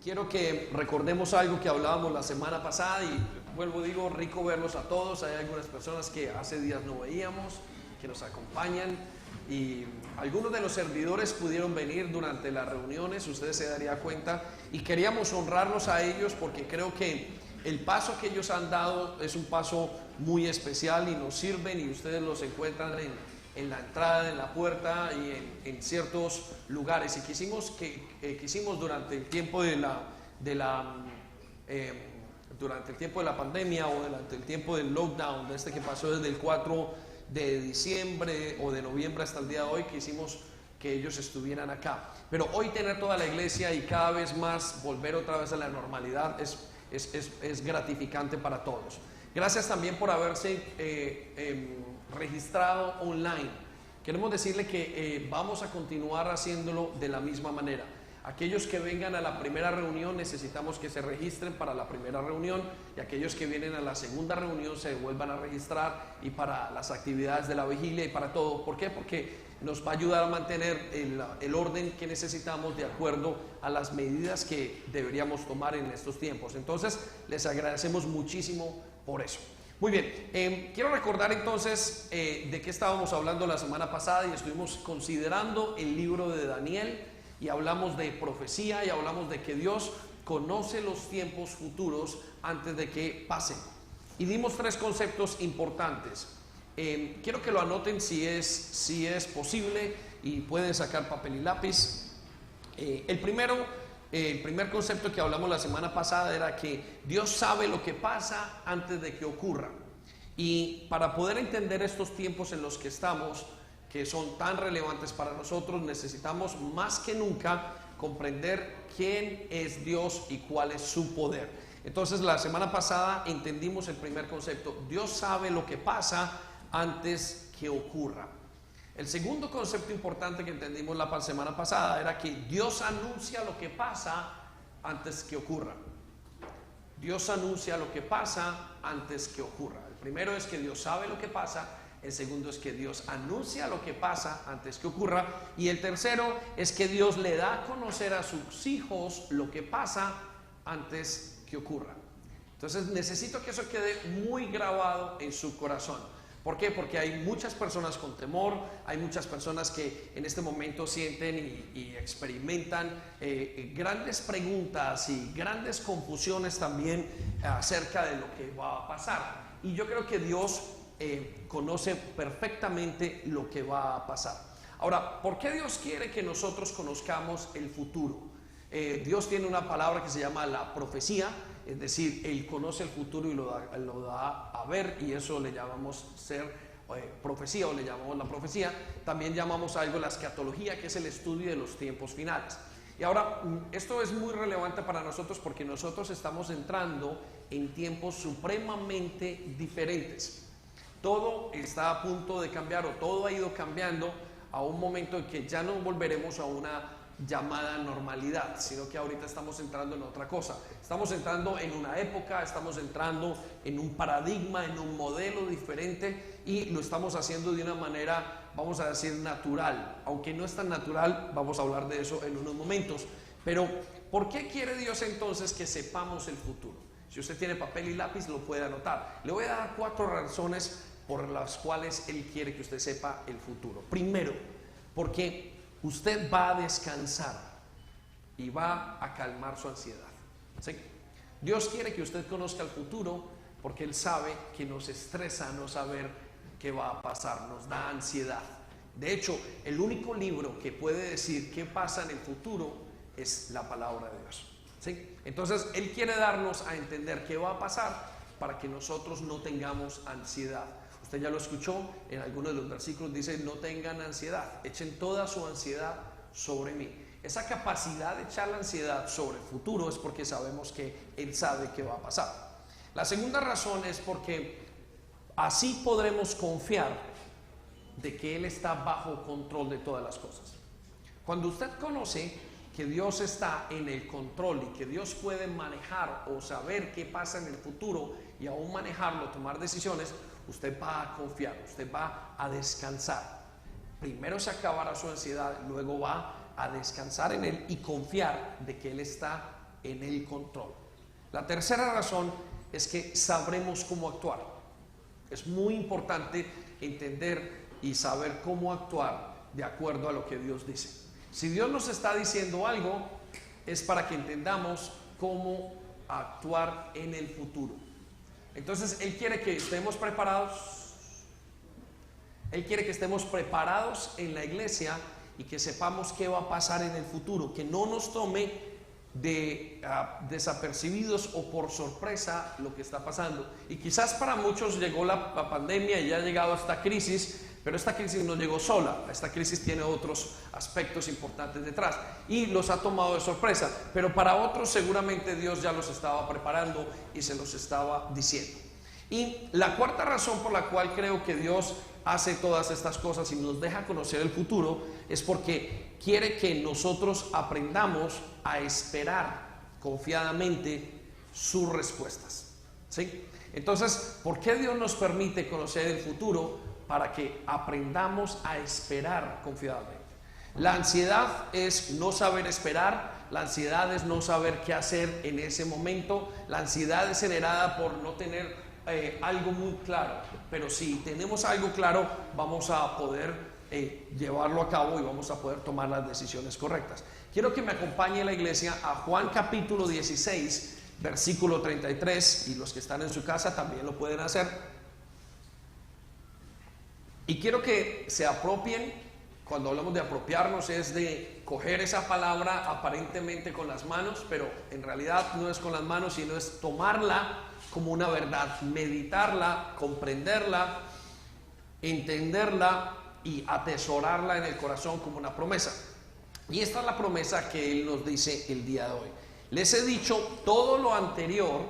quiero que recordemos algo que hablábamos la semana pasada y vuelvo, digo, rico verlos a todos. Hay algunas personas que hace días no veíamos, que nos acompañan, y algunos de los servidores pudieron venir durante las reuniones, ustedes se darían cuenta, y queríamos honrarlos a ellos porque creo que el paso que ellos han dado es un paso muy especial y nos sirven, y ustedes los encuentran en la entrada, en la puerta y en ciertos lugares. Y quisimos durante el tiempo durante el tiempo de la pandemia, o durante el tiempo del lockdown, que pasó desde el 4 de diciembre o de noviembre hasta el día de hoy, quisimos que ellos estuvieran acá. Pero hoy tener toda la iglesia y cada vez más volver otra vez a la normalidad es gratificante para todos. Gracias también por haberse registrado online. Queremos decirle que vamos a continuar haciéndolo de la misma manera. Aquellos que vengan a la primera reunión necesitamos que se registren para la primera reunión, y aquellos que vienen a la segunda reunión se vuelvan a registrar, y para las actividades de la vigilia y para todo. ¿Por qué? Porque nos va a ayudar a mantener el orden que necesitamos de acuerdo a las medidas que deberíamos tomar en estos tiempos. Entonces les agradecemos muchísimo por eso. Muy bien, quiero recordar entonces de qué estábamos hablando la semana pasada, y estuvimos considerando el libro de Daniel, y hablamos de profecía, y hablamos de que Dios conoce los tiempos futuros antes de que pasen, y dimos tres conceptos importantes. Quiero que lo anoten si es posible, y pueden sacar papel y lápiz. El primer concepto que hablamos la semana pasada era que Dios sabe lo que pasa antes de que ocurra, y para poder entender estos tiempos en los que estamos, que son tan relevantes para nosotros, necesitamos más que nunca comprender quién es Dios y cuál es su poder. Entonces la semana pasada entendimos el primer concepto: Dios sabe lo que pasa antes que ocurra. El segundo concepto importante que entendimos la semana pasada era que Dios anuncia lo que pasa antes que ocurra. Dios anuncia lo que pasa antes que ocurra. El primero es que Dios sabe lo que pasa. El segundo es que Dios anuncia lo que pasa antes que ocurra. Y el tercero es que Dios le da a conocer a sus hijos lo que pasa antes que ocurra. Entonces necesito que eso quede muy grabado en su corazón. ¿Por qué? Porque hay muchas personas con temor, hay muchas personas que en este momento sienten y experimentan grandes preguntas y grandes confusiones también acerca de lo que va a pasar. Y yo creo que Dios conoce perfectamente lo que va a pasar. Ahora, ¿por qué Dios quiere que nosotros conozcamos el futuro? Dios tiene una palabra que se llama la profecía, es decir, Él conoce el futuro y lo da a ver, y eso le llamamos profecía, o le llamamos la profecía. También llamamos a algo la escatología, que es el estudio de los tiempos finales. Y ahora, esto es muy relevante para nosotros porque nosotros estamos entrando en tiempos supremamente diferentes. Todo está a punto de cambiar, o todo ha ido cambiando a un momento en que ya no volveremos a una llamada normalidad, sino que ahorita estamos entrando en otra cosa. Estamos entrando en una época, estamos entrando en un paradigma, en un modelo diferente, y lo estamos haciendo de una manera, vamos a decir, natural. Aunque no es tan natural, vamos a hablar de eso en unos momentos. Pero, ¿por qué quiere Dios entonces que sepamos el futuro? Si usted tiene papel y lápiz, lo puede anotar. Le voy a dar 4 razones por las cuales Él quiere que usted sepa el futuro. Primero, porque usted va a descansar y va a calmar su ansiedad. ¿Sí? Dios quiere que usted conozca el futuro porque Él sabe que nos estresa no saber qué va a pasar, nos da ansiedad. De hecho, el único libro que puede decir qué pasa en el futuro es la palabra de Dios. ¿Sí? Entonces Él quiere darnos a entender qué va a pasar para que nosotros no tengamos ansiedad. Usted ya lo escuchó en algunos de los versículos, dice: no tengan ansiedad, echen toda su ansiedad sobre mí. Esa capacidad de echar la ansiedad sobre el futuro es porque sabemos que Él sabe qué va a pasar. La segunda razón es porque así podremos confiar de que Él está bajo control de todas las cosas. Cuando usted conoce que Dios está en el control y que Dios puede manejar o saber qué pasa en el futuro y aún manejarlo, tomar decisiones, usted va a confiar, usted va a descansar. Primero se acabará su ansiedad, luego va a descansar en Él y confiar de que Él está en el control. La tercera razón es que sabremos cómo actuar. Es muy importante entender y saber cómo actuar de acuerdo a lo que Dios dice. Si Dios nos está diciendo algo, es para que entendamos cómo actuar en el futuro. Entonces Él quiere que estemos preparados. Él quiere que estemos preparados en la iglesia y que sepamos qué va a pasar en el futuro, que no nos tome desapercibidos o por sorpresa lo que está pasando. Y quizás para muchos llegó la pandemia y ya ha llegado esta crisis, pero esta crisis no llegó sola. Esta crisis tiene otros aspectos importantes detrás y los ha tomado de sorpresa, pero para otros seguramente Dios ya los estaba preparando y se los estaba diciendo. Y la cuarta razón por la cual creo que Dios hace todas estas cosas y nos deja conocer el futuro es porque quiere que nosotros aprendamos a esperar confiadamente sus respuestas, ¿sí? Entonces, ¿por qué Dios nos permite conocer el futuro? Para que aprendamos a esperar confiadamente. La ansiedad es no saber esperar, la ansiedad es no saber qué hacer en ese momento, la ansiedad es generada por no tener algo muy claro, pero si tenemos algo claro vamos a poder llevarlo a cabo y vamos a poder tomar las decisiones correctas. Quiero que me acompañe la iglesia a Juan capítulo 16 versículo 33, y los que están en su casa también lo pueden hacer, y quiero que se apropien. Cuando hablamos de apropiarnos es de coger esa palabra aparentemente con las manos, pero en realidad no es con las manos, sino es tomarla como una verdad, meditarla, comprenderla, entenderla y atesorarla en el corazón como una promesa. Y esta es la promesa que Él nos dice el día de hoy. Les he dicho todo lo anterior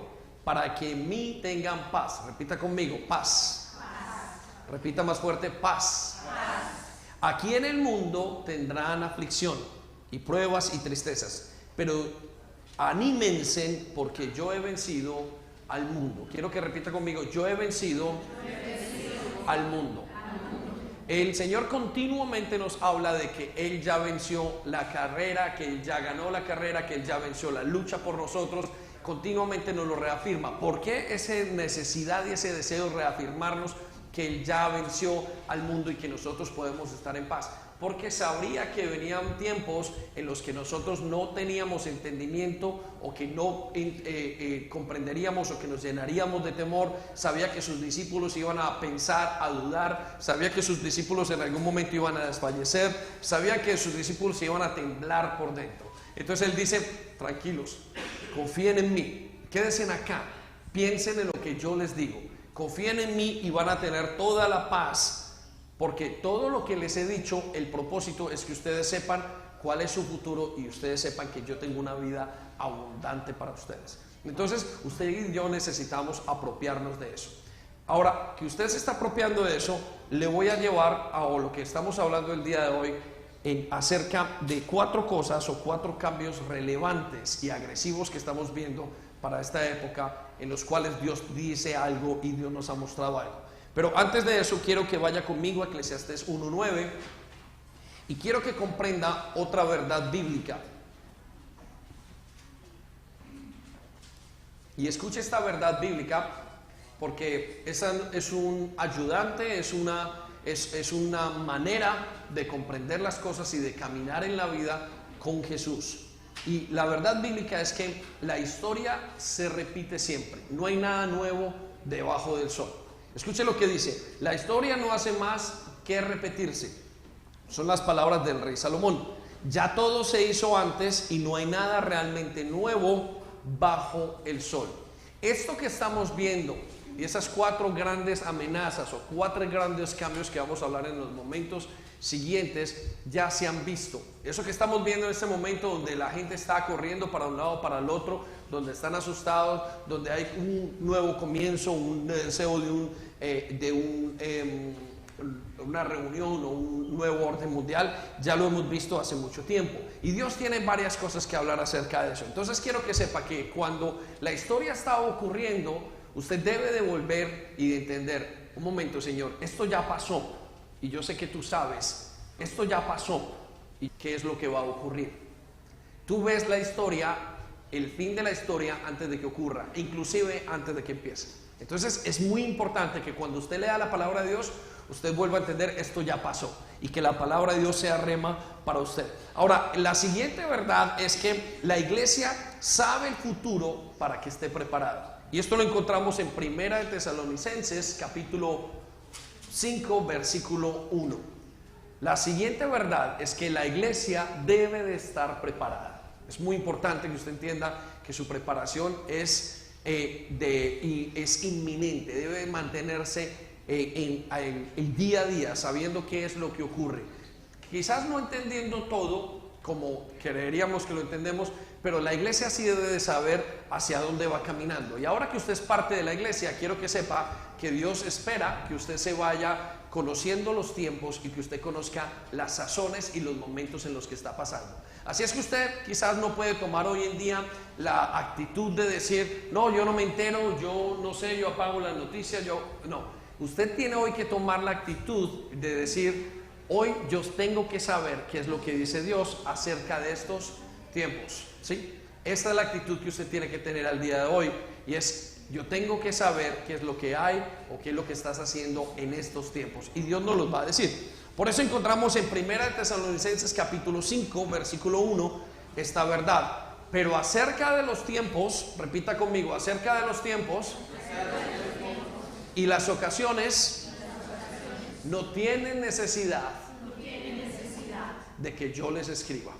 para que en mí tengan paz. Repita conmigo, paz. Paz. Repita más fuerte, paz. Paz. Aquí en el mundo tendrán aflicción y pruebas y tristezas, pero anímense porque yo he vencido al mundo. Quiero que repita conmigo, yo he vencido al mundo. El Señor continuamente nos habla de que Él ya venció la carrera, que Él ya ganó la carrera, que Él ya venció la lucha por nosotros. Continuamente nos lo reafirma. ¿Por qué esa necesidad y ese deseo de reafirmarnos que Él ya venció al mundo y que nosotros podemos estar en paz? Porque sabría que venían tiempos en los que nosotros no teníamos entendimiento o que no comprenderíamos o que nos llenaríamos de temor. Sabía que sus discípulos iban a pensar, a dudar. Sabía que sus discípulos en algún momento iban a desfallecer. Sabía que sus discípulos se iban a temblar por dentro. Entonces Él dice, tranquilos, confíen en mí, quédense acá, piensen en lo que yo les digo, confíen en mí y van a tener toda la paz. Porque todo lo que les he dicho, el propósito es que ustedes sepan cuál es su futuro y ustedes sepan que yo tengo una vida abundante para ustedes. Entonces, usted y yo necesitamos apropiarnos de eso. Ahora, que usted se está apropiando de eso, le voy a llevar a lo que estamos hablando el día de hoy, acerca de 4 cosas o 4 cambios relevantes y agresivos que estamos viendo para esta época, en los cuales Dios dice algo y Dios nos ha mostrado algo. Pero antes de eso quiero que vaya conmigo a Eclesiastés 1:9 y quiero que comprenda otra verdad bíblica. Y escuche esta verdad bíblica porque esa es un ayudante, es una manera de comprender las cosas y de caminar en la vida con Jesús. Y la verdad bíblica es que la historia se repite siempre, no hay nada nuevo debajo del sol. Escuche lo que dice, la historia no hace más que repetirse. Son las palabras del rey Salomón. Ya todo se hizo antes y no hay nada realmente nuevo bajo el sol. Esto que estamos viendo y esas 4 grandes amenazas o 4 grandes cambios que vamos a hablar en los momentos siguientes ya se han visto. Eso que estamos viendo en este momento, donde la gente está corriendo para un lado, para el otro, donde están asustados, donde hay un nuevo comienzo, un deseo de una reunión o un nuevo orden mundial, ya lo hemos visto hace mucho tiempo. Y Dios tiene varias cosas que hablar acerca de eso. Entonces quiero que sepa que cuando la historia está ocurriendo, usted debe de volver y de entender, un momento, Señor, esto ya pasó. Y yo sé que tú sabes, esto ya pasó y qué es lo que va a ocurrir. Tú ves la historia el fin de la historia antes de que ocurra, inclusive antes de que empiece. Entonces es muy importante que cuando usted lea la palabra de Dios, usted vuelva a entender esto ya pasó y que la palabra de Dios sea rema para usted. Ahora, la siguiente verdad es que la iglesia sabe el futuro para que esté preparada. Y esto lo encontramos en 1 de Tesalonicenses capítulo 5 versículo 1. La siguiente verdad es que la iglesia debe de estar preparada. Es muy importante que usted entienda que su preparación es inminente, debe mantenerse el día a día, sabiendo qué es lo que ocurre. Quizás no entendiendo todo como creeríamos que lo entendemos, pero la iglesia sí debe de saber hacia dónde va caminando. Y ahora que usted es parte de la iglesia, quiero que sepa que Dios espera que usted se vaya conociendo los tiempos y que usted conozca las sazones y los momentos en los que está pasando. Así es que usted quizás no puede tomar hoy en día la actitud de decir, no, yo no me entero, yo no sé, yo apago las noticias, no. Usted tiene hoy que tomar la actitud de decir, hoy yo tengo que saber qué es lo que dice Dios acerca de estos tiempos, ¿sí? Esta es la actitud que usted tiene que tener al día de hoy, y es, yo tengo que saber qué es lo que hay o qué es lo que estás haciendo en estos tiempos, y Dios nos los va a decir. Por eso encontramos en 1 de Tesalonicenses capítulo 5 versículo 1 esta verdad. Pero acerca de los tiempos, repita conmigo, acerca de los tiempos y las ocasiones, no tienen necesidad de que yo les escriba.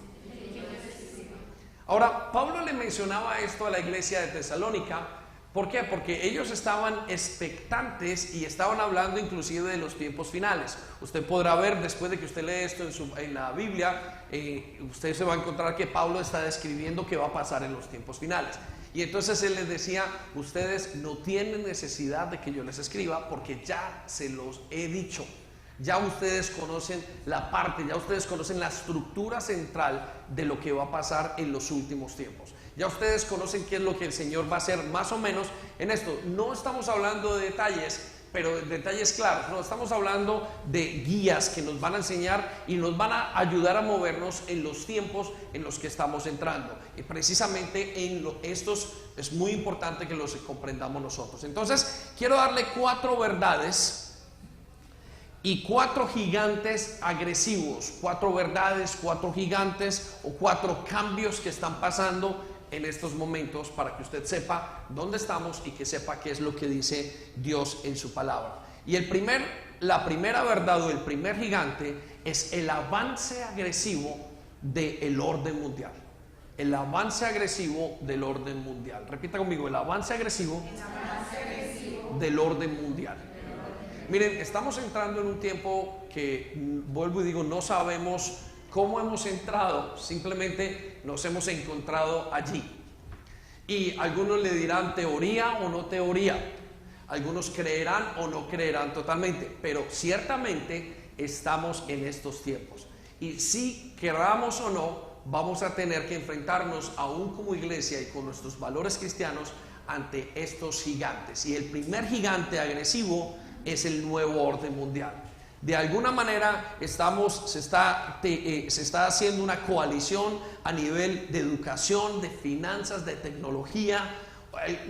Ahora, Pablo le mencionaba esto a la iglesia de Tesalónica. ¿Por qué? Porque ellos estaban expectantes y estaban hablando inclusive de los tiempos finales. Usted podrá ver, después de que usted lee esto en la Biblia, usted se va a encontrar que Pablo está describiendo qué va a pasar en los tiempos finales. Y entonces él les decía, ustedes no tienen necesidad de que yo les escriba porque ya se los he dicho. Ya ustedes conocen la parte, ya ustedes conocen la estructura central de lo que va a pasar en los últimos tiempos. Ya ustedes conocen qué es lo que el Señor va a hacer más o menos en esto. No estamos hablando de detalles, pero detalles claros. No, estamos hablando de guías que nos van a enseñar y nos van a ayudar a movernos en los tiempos en los que estamos entrando. Y precisamente estos es muy importante que los comprendamos nosotros. Entonces, quiero darle 4 verdades y 4 gigantes agresivos, 4 verdades, 4 gigantes o 4 cambios que están pasando en estos momentos para que usted sepa dónde estamos y que sepa qué es lo que dice Dios en su palabra. Y la primera verdad o el primer gigante es el avance agresivo del orden mundial. El avance agresivo del orden mundial. Repita conmigo, el avance agresivo del orden mundial. Miren, estamos entrando en un tiempo que, vuelvo y digo, no sabemos cómo hemos entrado, simplemente nos hemos encontrado allí. Y algunos le dirán teoría o no teoría, algunos creerán o no creerán totalmente, pero ciertamente estamos en estos tiempos. Y si queramos o no, vamos a tener que enfrentarnos aún como iglesia y con nuestros valores cristianos ante estos gigantes. Y el primer gigante agresivo es el nuevo orden mundial. De alguna manera se está haciendo una coalición a nivel de educación, de finanzas, de tecnología.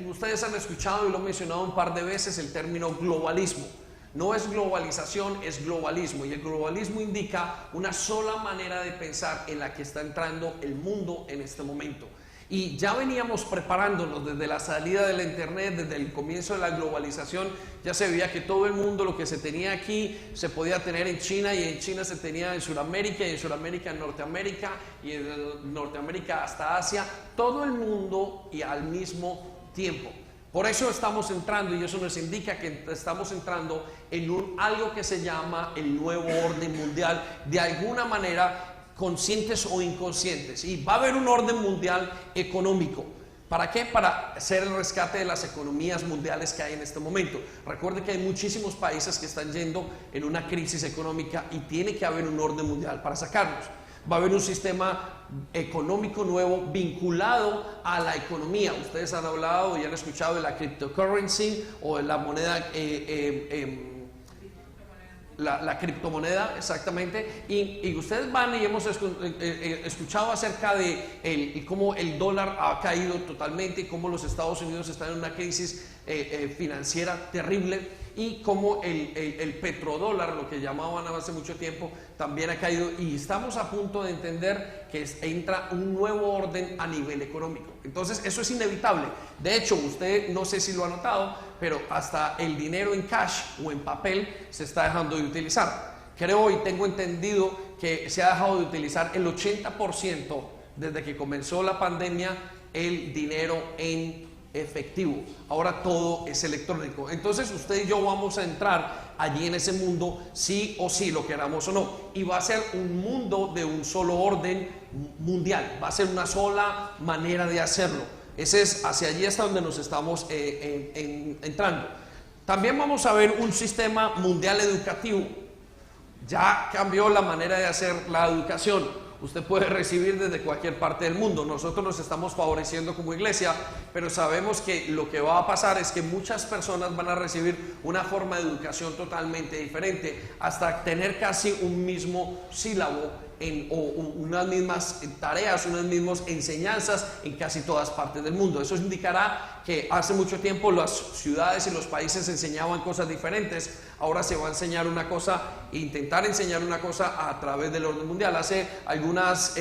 Ustedes han escuchado y lo he mencionado un par de veces el término globalismo. No es globalización, es globalismo. Y el globalismo indica una sola manera de pensar en la que está entrando el mundo en este momento. Y ya veníamos preparándonos desde la salida de la internet, desde el comienzo de la globalización. Ya se veía que todo el mundo, lo que se tenía aquí, se podía tener en China, y en China se tenía en Sudamérica, y en Sudamérica en Norteamérica, y en Norteamérica hasta Asia. Todo el mundo y al mismo tiempo. Por eso estamos entrando, y eso nos indica que estamos entrando en algo que se llama el nuevo orden mundial, de alguna manera, conscientes o inconscientes. Y va a haber un orden mundial económico. ¿Para qué? Para hacer el rescate de las economías mundiales que hay en este momento. Recuerde que hay muchísimos países que están yendo en una crisis económica y tiene que haber un orden mundial para sacarlos. Va a haber un sistema económico nuevo vinculado a la economía. Ustedes han hablado y han escuchado de la cryptocurrency o de la moneda la criptomoneda, exactamente, y ustedes van y hemos escuchado acerca de cómo el dólar ha caído totalmente y cómo los Estados Unidos están en una crisis financiera terrible, y cómo el petrodólar, lo que llamaban hace mucho tiempo, también ha caído, y estamos a punto de entender que entra un nuevo orden a nivel económico. Entonces eso es inevitable. De hecho, usted no sé si lo ha notado, pero hasta el dinero en cash o en papel se está dejando de utilizar. Creo y tengo entendido que se ha dejado de utilizar el 80% desde que comenzó la pandemia, el dinero en efectivo. Ahora todo es electrónico. Entonces usted y yo vamos a entrar allí en ese mundo, sí o sí, lo queramos o no, y va a ser un mundo de un solo orden mundial, va a ser una sola manera de hacerlo. Ese es hacia allí hasta donde nos estamos entrando. También vamos a ver un sistema mundial educativo. Ya cambió la manera de hacer la educación. Usted puede recibir desde cualquier parte del mundo. Nosotros nos estamos favoreciendo como iglesia, pero sabemos que lo que va a pasar es que muchas personas van a recibir una forma de educación totalmente diferente, hasta tener casi un mismo sílabo o unas mismas tareas, unas mismas enseñanzas en casi todas partes del mundo. Eso indicará que hace mucho tiempo las ciudades y los países enseñaban cosas diferentes. Ahora se va a enseñar una cosa, intentar enseñar una cosa a través del orden mundial. Hace algunos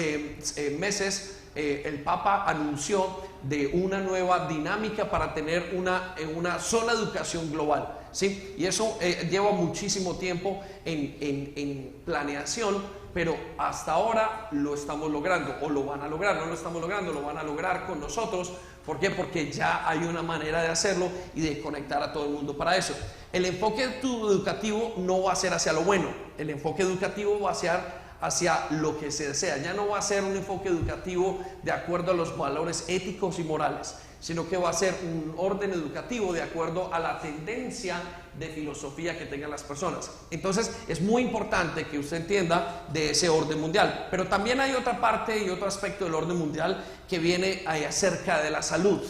meses el Papa anunció de una nueva dinámica para tener una sola educación global, ¿sí? Y eso lleva muchísimo tiempo en planeación, pero hasta ahora lo estamos logrando, o lo van a lograr. No lo estamos logrando, lo van a lograr con nosotros. ¿Por qué? Porque ya hay una manera de hacerlo y de conectar a todo el mundo para eso. El enfoque educativo no va a ser hacia lo bueno, el enfoque educativo va a ser hacia lo que se desea. Ya no va a ser un enfoque educativo de acuerdo a los valores éticos y morales, sino que va a ser un orden educativo de acuerdo a la tendencia de filosofía que tengan las personas. Entonces es muy importante que usted entienda de ese orden mundial, pero también hay otra parte y otro aspecto del orden mundial que viene acerca de la salud.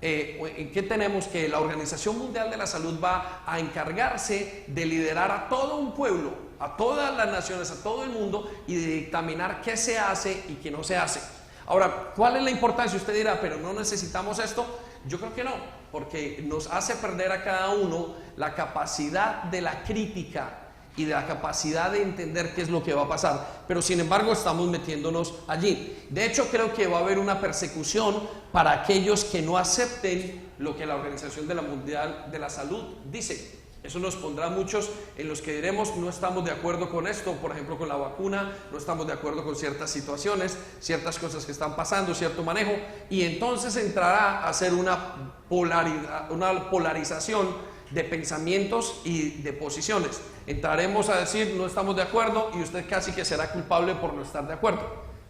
¿Qué tenemos? Que la Organización Mundial de la Salud va a encargarse de liderar a todo un pueblo, a todas las naciones, a todo el mundo, y de dictaminar qué se hace y qué no se hace. Ahora, ¿cuál es la importancia? Usted dirá, pero ¿no necesitamos esto? Yo creo que no, porque nos hace perder a cada uno la capacidad de la crítica y de la capacidad de entender qué es lo que va a pasar, pero sin embargo estamos metiéndonos allí. De hecho, creo que va a haber una persecución para aquellos que no acepten lo que la Organización Mundial de la Salud dice. Eso nos pondrá muchos en los que diremos no estamos de acuerdo con esto, por ejemplo con la vacuna, no estamos de acuerdo con ciertas situaciones, ciertas cosas que están pasando, cierto manejo, y entonces entrará a ser una polarización de pensamientos y de posiciones. Entraremos a decir no estamos de acuerdo y usted casi que será culpable por no estar de acuerdo.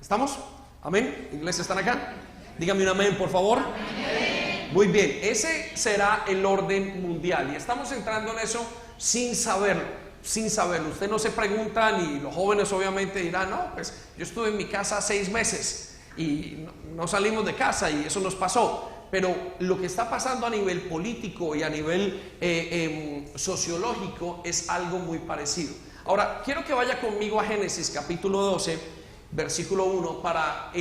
¿Estamos? ¿Amén? ¿Iglesia están acá? Dígame un amén, por favor. Amén. Muy bien, ese será el orden mundial y estamos entrando en eso sin saberlo. Usted no se pregunta, ni los jóvenes obviamente dirán, no, pues yo estuve en mi casa 6 meses y no salimos de casa y eso nos pasó. Pero lo que está pasando a nivel político y a nivel sociológico es algo muy parecido. Ahora, quiero que vaya conmigo a Génesis capítulo 12, versículo 1, para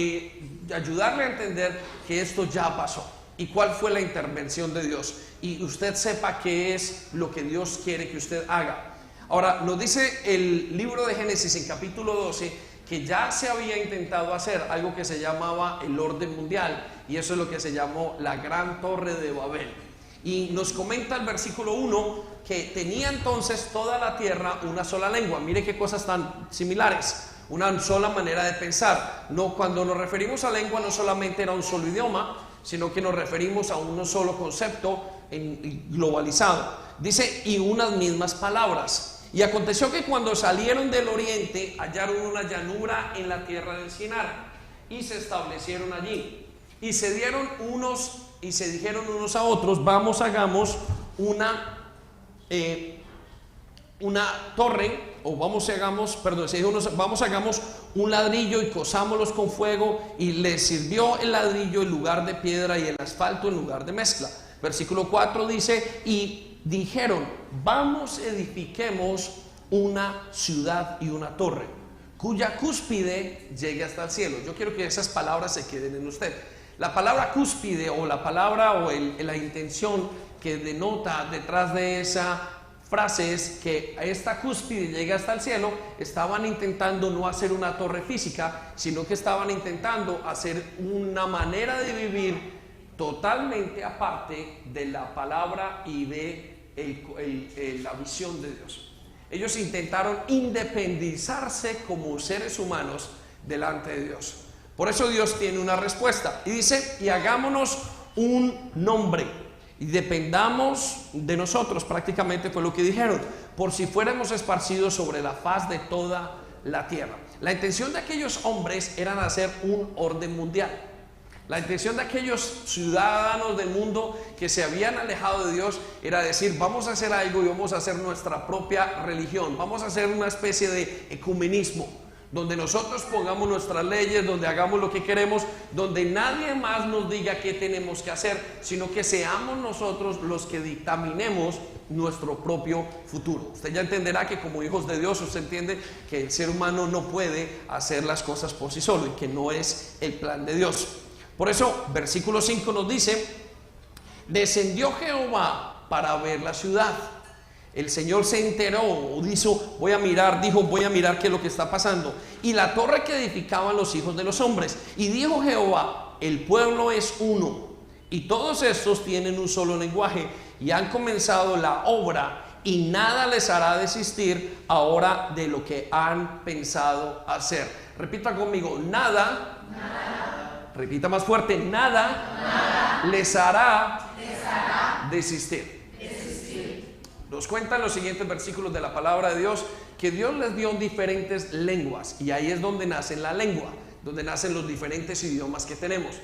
ayudarle a entender que esto ya pasó y cuál fue la intervención de Dios, y usted sepa qué es lo que Dios quiere que usted haga. Ahora, nos dice el libro de Génesis en capítulo 12 que ya se había intentado hacer algo que se llamaba el orden mundial, y eso es lo que se llamó la Gran Torre de Babel. Y nos comenta el versículo 1 que tenía entonces toda la tierra una sola lengua. Mire qué cosas tan similares, una sola manera de pensar. No, cuando nos referimos a lengua no solamente era un solo idioma, sino que nos referimos a un solo concepto globalizado. Dice, y unas mismas palabras. Y aconteció que cuando salieron del oriente hallaron una llanura en la tierra del Sinar y se establecieron allí. Y se dijeron unos a otros, vamos hagamos una torre, o vamos hagamos un ladrillo y cosámoslos con fuego, y les sirvió el ladrillo en lugar de piedra y el asfalto en lugar de mezcla. Versículo 4 dice, y dijeron, vamos edifiquemos una ciudad y una torre, cuya cúspide llegue hasta el cielo. Yo quiero que esas palabras se queden en usted. La palabra cúspide, o la palabra o la intención que denota detrás de esa frase es que esta cúspide llegue hasta el cielo. Estaban intentando no hacer una torre física, sino que estaban intentando hacer una manera de vivir totalmente aparte de la palabra y de la visión de Dios. Ellos intentaron independizarse como seres humanos delante de Dios. Por eso Dios tiene una respuesta y dice: y hagámonos un nombre y dependamos de nosotros. Prácticamente fue lo que dijeron: por si fuéramos esparcidos sobre la faz de toda la tierra. La intención de aquellos hombres era hacer un orden mundial. La intención de aquellos ciudadanos del mundo que se habían alejado de Dios era decir: vamos a hacer algo y vamos a hacer nuestra propia religión, vamos a hacer una especie de ecumenismo, donde nosotros pongamos nuestras leyes, donde hagamos lo que queremos, donde nadie más nos diga qué tenemos que hacer, sino que seamos nosotros los que dictaminemos nuestro propio futuro. Usted ya entenderá que como hijos de Dios, usted entiende que el ser humano no puede hacer las cosas por sí solo y que no es el plan de Dios. Por eso, versículo 5 nos dice: descendió Jehová para ver la ciudad. El Señor se enteró, dijo, voy a mirar qué es lo que está pasando. Y la torre que edificaban los hijos de los hombres. Y dijo Jehová: el pueblo es uno, y todos estos tienen un solo lenguaje, y han comenzado la obra, y nada les hará desistir ahora de lo que han pensado hacer. Repita conmigo: nada. Repita más fuerte: nada les hará desistir. Nos cuentan los siguientes versículos de la palabra de Dios que Dios les dio diferentes lenguas, y ahí es donde nace la lengua, donde nacen los diferentes idiomas que tenemos.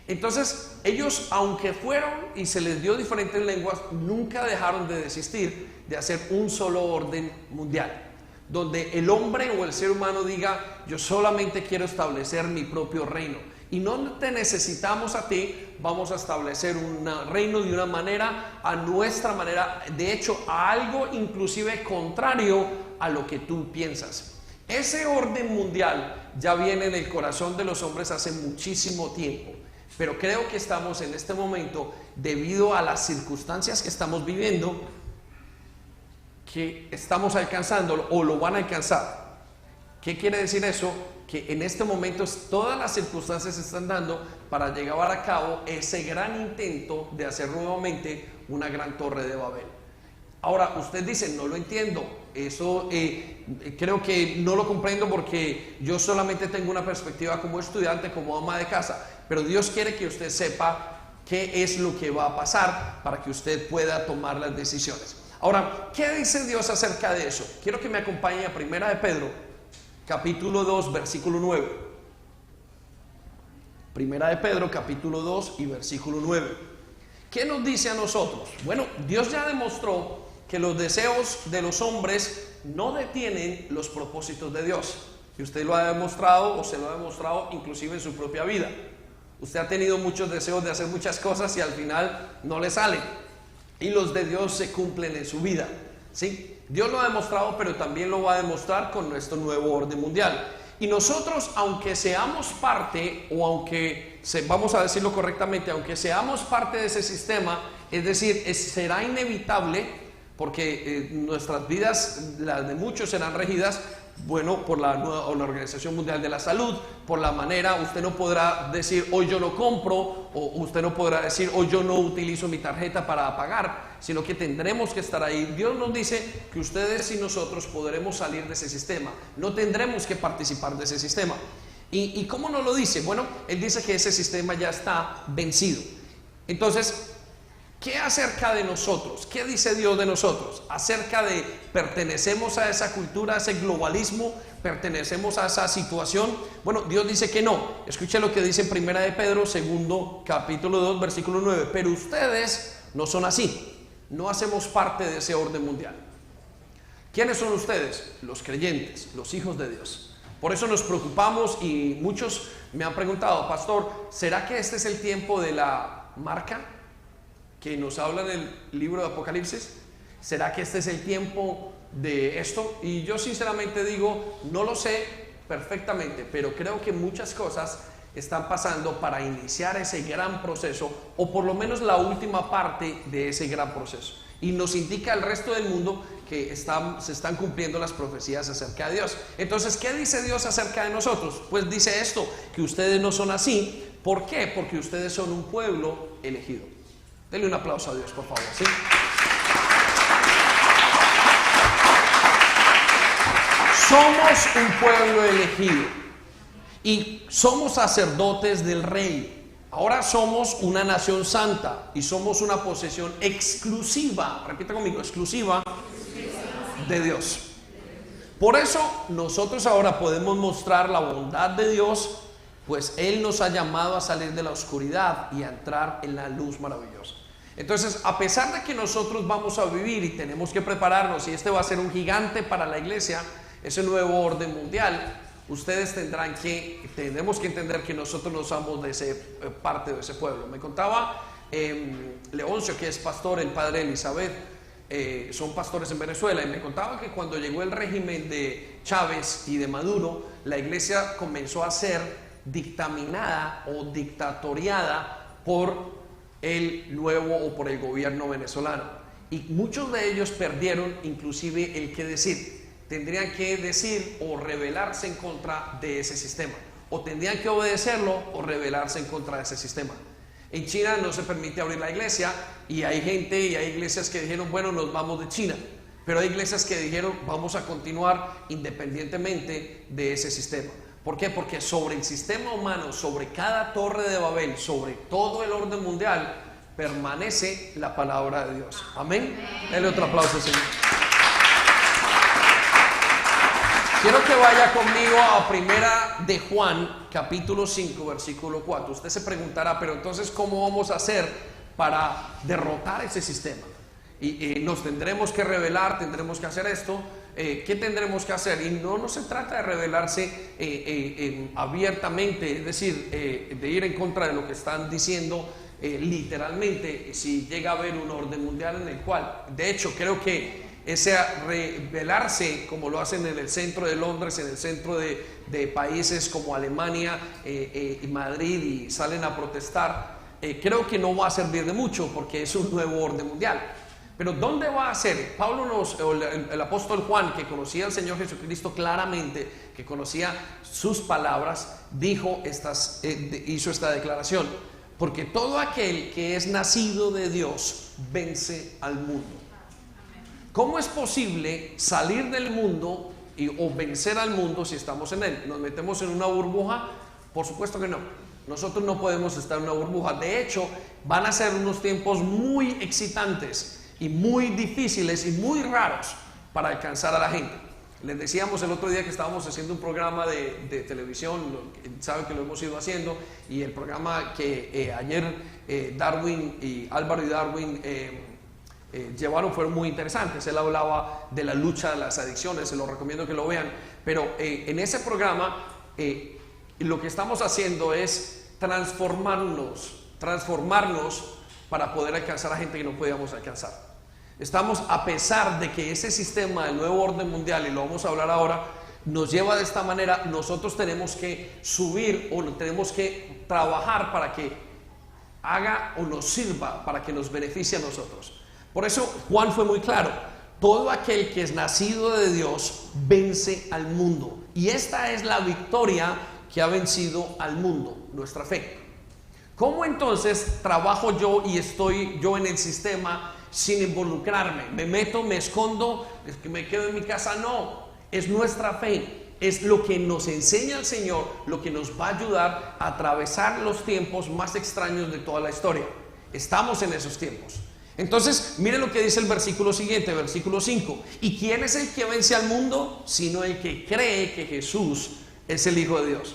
Entonces ellos, aunque fueron y se les dio diferentes lenguas, nunca dejaron de desistir de hacer un solo orden mundial, donde el hombre o el ser humano diga: yo solamente quiero establecer mi propio reino, y no te necesitamos a ti, vamos a establecer un reino de una manera, a nuestra manera, de hecho a algo inclusive contrario a lo que tú piensas. Ese orden mundial ya viene en el corazón de los hombres hace muchísimo tiempo, pero creo que estamos en este momento, debido a las circunstancias que estamos viviendo, que estamos alcanzándolo o lo van a alcanzar. ¿Qué quiere decir eso? Que en este momento todas las circunstancias se están dando para llevar a cabo ese gran intento de hacer nuevamente una gran torre de Babel. Ahora usted dice: no lo entiendo, eso creo que no lo comprendo, porque yo solamente tengo una perspectiva como estudiante, como ama de casa, pero Dios quiere que usted sepa qué es lo que va a pasar para que usted pueda tomar las decisiones. Ahora, ¿qué dice Dios acerca de eso? Quiero que me acompañe a Primera de Pedro, capítulo 2, versículo 9. Primera de Pedro, capítulo 2 y versículo 9. ¿Qué nos dice a nosotros? Bueno, Dios ya demostró que los deseos de los hombres no detienen los propósitos de Dios. Y usted lo ha demostrado, o se lo ha demostrado inclusive en su propia vida. Usted ha tenido muchos deseos de hacer muchas cosas y al final no le salen. Y los de Dios se cumplen en su vida, ¿sí? Dios lo ha demostrado, pero también lo va a demostrar con nuestro nuevo orden mundial. Y nosotros, aunque seamos parte, o aunque, vamos a decirlo correctamente, aunque seamos parte de ese sistema, es decir, será inevitable, porque nuestras vidas, las de muchos, serán regidas, bueno, por la Organización Mundial de la Salud, por la manera. Usted no podrá decir: hoy yo no compro, o usted no podrá decir: hoy yo no utilizo mi tarjeta para pagar, sino que tendremos que estar ahí. Dios nos dice que ustedes y nosotros podremos salir de ese sistema, no tendremos que participar de ese sistema. ¿Y cómo nos lo dice? Bueno, Él dice que ese sistema ya está vencido. Entonces, ¿qué acerca de nosotros? ¿Qué dice Dios de nosotros? Acerca de, ¿pertenecemos a esa cultura, a ese globalismo? ¿Pertenecemos a esa situación? Bueno, Dios dice que no. Escuche lo que dice en Primera de Pedro, segundo capítulo 2, versículo 9. Pero ustedes no son así. No hacemos parte de ese orden mundial. ¿Quiénes son ustedes? Los creyentes, los hijos de Dios. Por eso nos preocupamos, y muchos me han preguntado: pastor, ¿será que este es el tiempo de la marca que nos habla en el libro de Apocalipsis? ¿Será que este es el tiempo de esto? Y yo sinceramente digo, no lo sé perfectamente, pero creo que muchas cosas están pasando para iniciar ese gran proceso, o por lo menos la última parte de ese gran proceso. Y nos indica al resto del mundo que se están cumpliendo las profecías acerca de Dios. Entonces, ¿qué dice Dios acerca de nosotros? Pues dice esto, que ustedes no son así. ¿Por qué? Porque ustedes son un pueblo elegido. Denle un aplauso a Dios, por favor, ¿sí? Somos un pueblo elegido y somos sacerdotes del Rey. Ahora somos una nación santa y somos una posesión exclusiva, repita conmigo, exclusiva de Dios. Por eso nosotros ahora podemos mostrar la bondad de Dios, pues Él nos ha llamado a salir de la oscuridad y a entrar en la luz maravillosa. Entonces, a pesar de que nosotros vamos a vivir y tenemos que prepararnos, y este va a ser un gigante para la iglesia, ese nuevo orden mundial, ustedes tendremos que entender que nosotros no somos de parte de ese pueblo. Me contaba Leoncio, que es pastor, el padre Elizabeth, son pastores en Venezuela, y me contaba que cuando llegó el régimen de Chávez y de Maduro, la iglesia comenzó a ser dictaminada o dictatoriada por el nuevo o por el gobierno venezolano, y muchos de ellos perdieron inclusive el que decir. Tendrían que decir o rebelarse en contra de ese sistema, o tendrían que obedecerlo o rebelarse en contra de ese sistema. En China no se permite abrir la iglesia, y hay gente y hay iglesias que dijeron, bueno, nos vamos de China, pero hay iglesias que dijeron, vamos a continuar independientemente de ese sistema. ¿Por qué? Porque sobre el sistema humano, sobre cada torre de Babel, sobre todo el orden mundial, permanece la palabra de Dios. Amén. Dale otro aplauso, Señor. Quiero que vaya conmigo a Primera de Juan, capítulo 5, versículo 4. Usted se preguntará, pero entonces, ¿cómo vamos a hacer para derrotar ese sistema? Y nos tendremos que rebelar, tendremos que hacer esto. ¿Qué tendremos que hacer? Y no se trata de rebelarse abiertamente, es decir, de ir en contra de lo que están diciendo literalmente, si llega a haber un orden mundial en el cual, de hecho, creo que ese rebelarse, como lo hacen en el centro de Londres, en el centro de países como Alemania y Madrid, y salen a protestar, creo que no va a servir de mucho, porque es un nuevo orden mundial. Pero ¿dónde va a ser? El apóstol Juan, que conocía al Señor Jesucristo claramente, que conocía sus palabras, hizo esta declaración: porque todo aquel que es nacido de Dios vence al mundo. ¿Cómo es posible salir del mundo o vencer al mundo si estamos en él? ¿Nos metemos en una burbuja? Por supuesto que no. Nosotros no podemos estar en una burbuja. De hecho, van a ser unos tiempos muy excitantes y muy difíciles y muy raros para alcanzar a la gente. Les decíamos el otro día que estábamos haciendo un programa de televisión, saben que lo hemos ido haciendo, y el programa que ayer Darwin y Álvaro y Darwin llevaron fueron muy interesantes. Él hablaba de la lucha de las adicciones, se lo recomiendo que lo vean, pero en ese programa lo que estamos haciendo es transformarnos para poder alcanzar a gente que no podíamos alcanzar. Estamos, a pesar de que ese sistema del nuevo orden mundial, y lo vamos a hablar ahora, nos lleva de esta manera, nosotros tenemos que subir o tenemos que trabajar para que haga o nos sirva, para que nos beneficie a nosotros. Por eso Juan fue muy claro: todo aquel que es nacido de Dios vence al mundo, y esta es la victoria que ha vencido al mundo, nuestra fe. ¿Cómo entonces trabajo yo y estoy yo en el sistema sin involucrarme? ¿Me meto, me escondo, me quedo en mi casa? No, es nuestra fe, es lo que nos enseña el Señor, lo que nos va a ayudar a atravesar los tiempos más extraños de toda la historia. Estamos en esos tiempos. Entonces, mire lo que dice el versículo siguiente, versículo 5. ¿Y quién es el que vence al mundo? Sino el que cree que Jesús es el Hijo de Dios.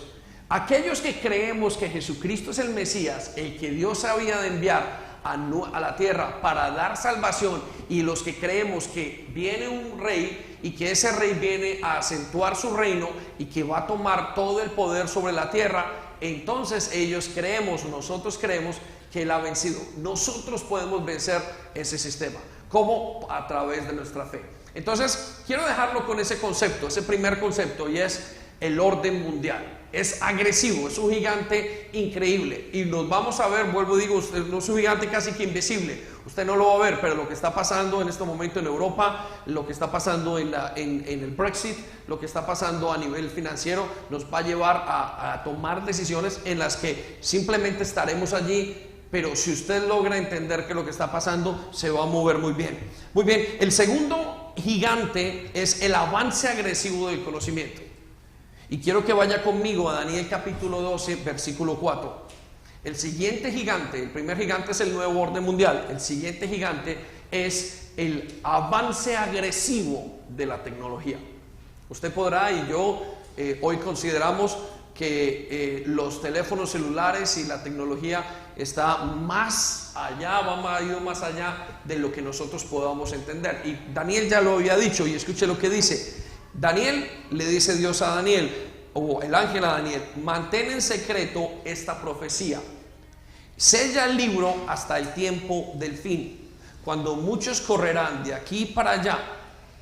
Aquellos que creemos que Jesucristo es el Mesías, el que Dios había de enviar a la tierra para dar salvación, y los que creemos que viene un rey y que ese rey viene a acentuar su reino y que va a tomar todo el poder sobre la tierra, entonces nosotros creemos que Él ha vencido. Nosotros podemos vencer ese sistema. ¿Cómo? A través de nuestra fe. Entonces, quiero dejarlo con ese concepto, ese primer concepto, y es el orden mundial. Es agresivo, es un gigante increíble, y nos vamos a ver, vuelvo y digo, usted no es un gigante casi que invisible, usted no lo va a ver, pero lo que está pasando en este momento en Europa, lo que está pasando en el Brexit, lo que está pasando a nivel financiero, nos va a llevar a tomar decisiones en las que simplemente estaremos allí. Pero si usted logra entender que lo que está pasando, se va a mover muy bien. Muy bien, el segundo gigante es el avance agresivo del conocimiento. Y quiero que vaya conmigo a Daniel capítulo 12, versículo 4. El siguiente gigante, el primer gigante es el nuevo orden mundial. El siguiente gigante es el avance agresivo de la tecnología. Usted podrá, y yo hoy consideramos que los teléfonos celulares y la tecnología está más allá, ha ido más allá de lo que nosotros podamos entender. Y Daniel ya lo había dicho, y escuche lo que dice. Daniel, le dice Dios a Daniel, o el ángel a Daniel: mantén en secreto esta profecía, sella el libro hasta el tiempo del fin, cuando muchos correrán de aquí para allá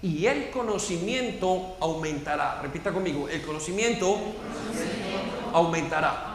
y el conocimiento aumentará. Repita conmigo: el conocimiento aumentará.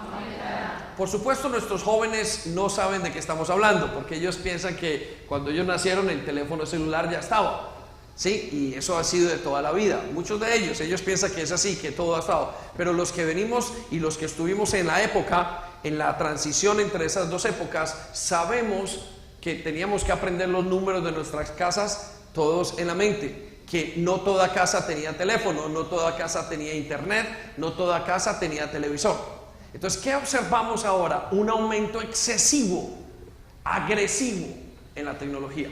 Por supuesto, nuestros jóvenes no saben de qué estamos hablando, porque ellos piensan que cuando ellos nacieron el teléfono celular ya estaba, ¿sí? Y eso ha sido de toda la vida. Muchos de ellos piensan que es así, que todo ha estado. Pero los que venimos y los que estuvimos en la época, en la transición entre esas dos épocas, sabemos que teníamos que aprender los números de nuestras casas todos en la mente, que no toda casa tenía teléfono, no toda casa tenía internet, no toda casa tenía televisor. Entonces, ¿qué observamos ahora? Un aumento excesivo, agresivo en la tecnología.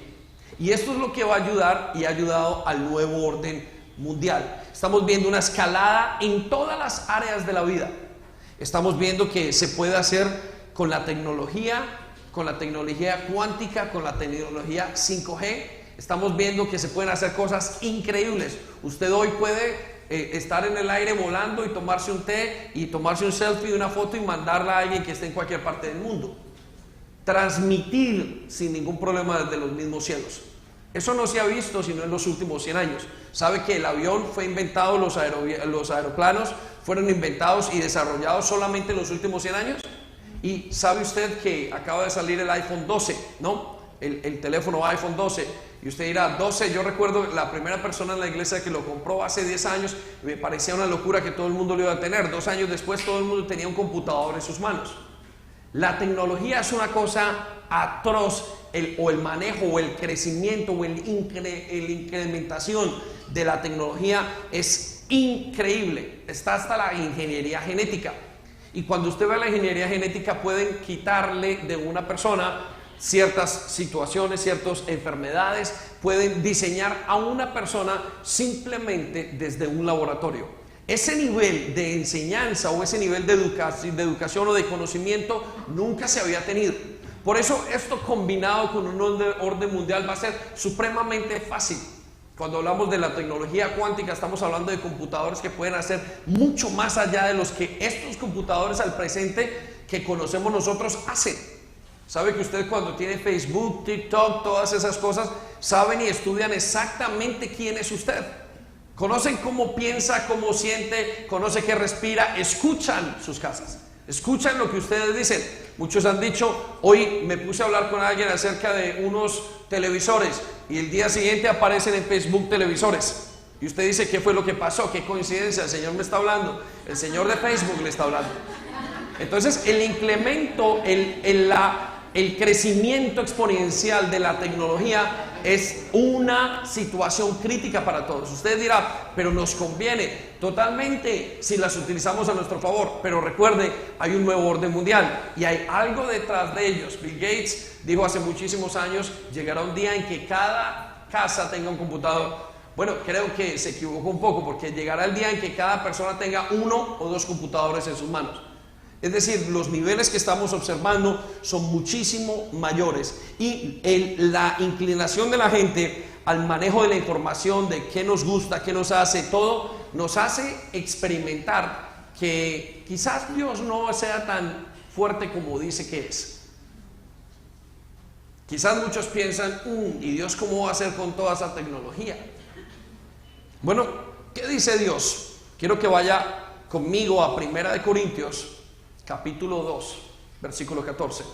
Y esto es lo que va a ayudar y ha ayudado al nuevo orden mundial. Estamos viendo una escalada en todas las áreas de la vida. Estamos viendo que se puede hacer con la tecnología cuántica, con la tecnología 5G. Estamos viendo que se pueden hacer cosas increíbles. Usted hoy puede estar en el aire volando y tomarse un té y tomarse un selfie, una foto y mandarla a alguien que esté en cualquier parte del mundo. Transmitir sin ningún problema desde los mismos cielos. Eso no se ha visto sino en los últimos 100 años. ¿Sabe que el avión fue inventado, los aeroplanos fueron inventados y desarrollados solamente en los últimos 100 años? Y ¿sabe usted que acaba de salir el iPhone 12, ¿no? El teléfono iPhone 12. Y usted dirá, 12, yo recuerdo la primera persona en la iglesia que lo compró hace 10 años, y me parecía una locura que todo el mundo lo iba a tener. 2 años después todo el mundo tenía un computador en sus manos. La tecnología es una cosa atroz, el manejo o el crecimiento o el incrementación de la tecnología es increíble. Está hasta la ingeniería genética. Y cuando usted ve la ingeniería genética, pueden quitarle de una persona ciertas situaciones, ciertas enfermedades, pueden diseñar a una persona simplemente desde un laboratorio. Ese nivel de enseñanza o ese nivel de educación o de conocimiento nunca se había tenido. Por eso esto combinado con un orden mundial va a ser supremamente fácil. Cuando hablamos de la tecnología cuántica, estamos hablando de computadores que pueden hacer mucho más allá de los que estos computadores al presente que conocemos nosotros hacen. ¿Sabe que usted cuando tiene Facebook, TikTok, todas esas cosas, saben y estudian exactamente quién es usted? Conocen cómo piensa, cómo siente, conoce qué respira, escuchan sus casas, escuchan lo que ustedes dicen. Muchos han dicho, hoy me puse a hablar con alguien acerca de unos televisores y el día siguiente aparecen en Facebook televisores. Y usted dice, ¿qué fue lo que pasó? ¿Qué coincidencia? El Señor me está hablando, el Señor de Facebook le está hablando. Entonces el incremento, el crecimiento exponencial de la tecnología es una situación crítica para todos. Usted dirá, pero nos conviene totalmente si las utilizamos a nuestro favor. Pero recuerde, hay un nuevo orden mundial y hay algo detrás de ellos. Bill Gates dijo hace muchísimos años, llegará un día en que cada casa tenga un computador. Bueno, creo que se equivocó un poco, porque llegará el día en que cada persona tenga 1 o 2 computadores en sus manos. Es decir, los niveles que estamos observando son muchísimo mayores y la inclinación de la gente al manejo de la información, de qué nos gusta, qué nos hace, todo nos hace experimentar que quizás Dios no sea tan fuerte como dice que es. Quizás muchos piensan, ¿y Dios cómo va a hacer con toda esa tecnología? Bueno, ¿qué dice Dios? Quiero que vaya conmigo a 1 Corintios, capítulo 2, versículo 14.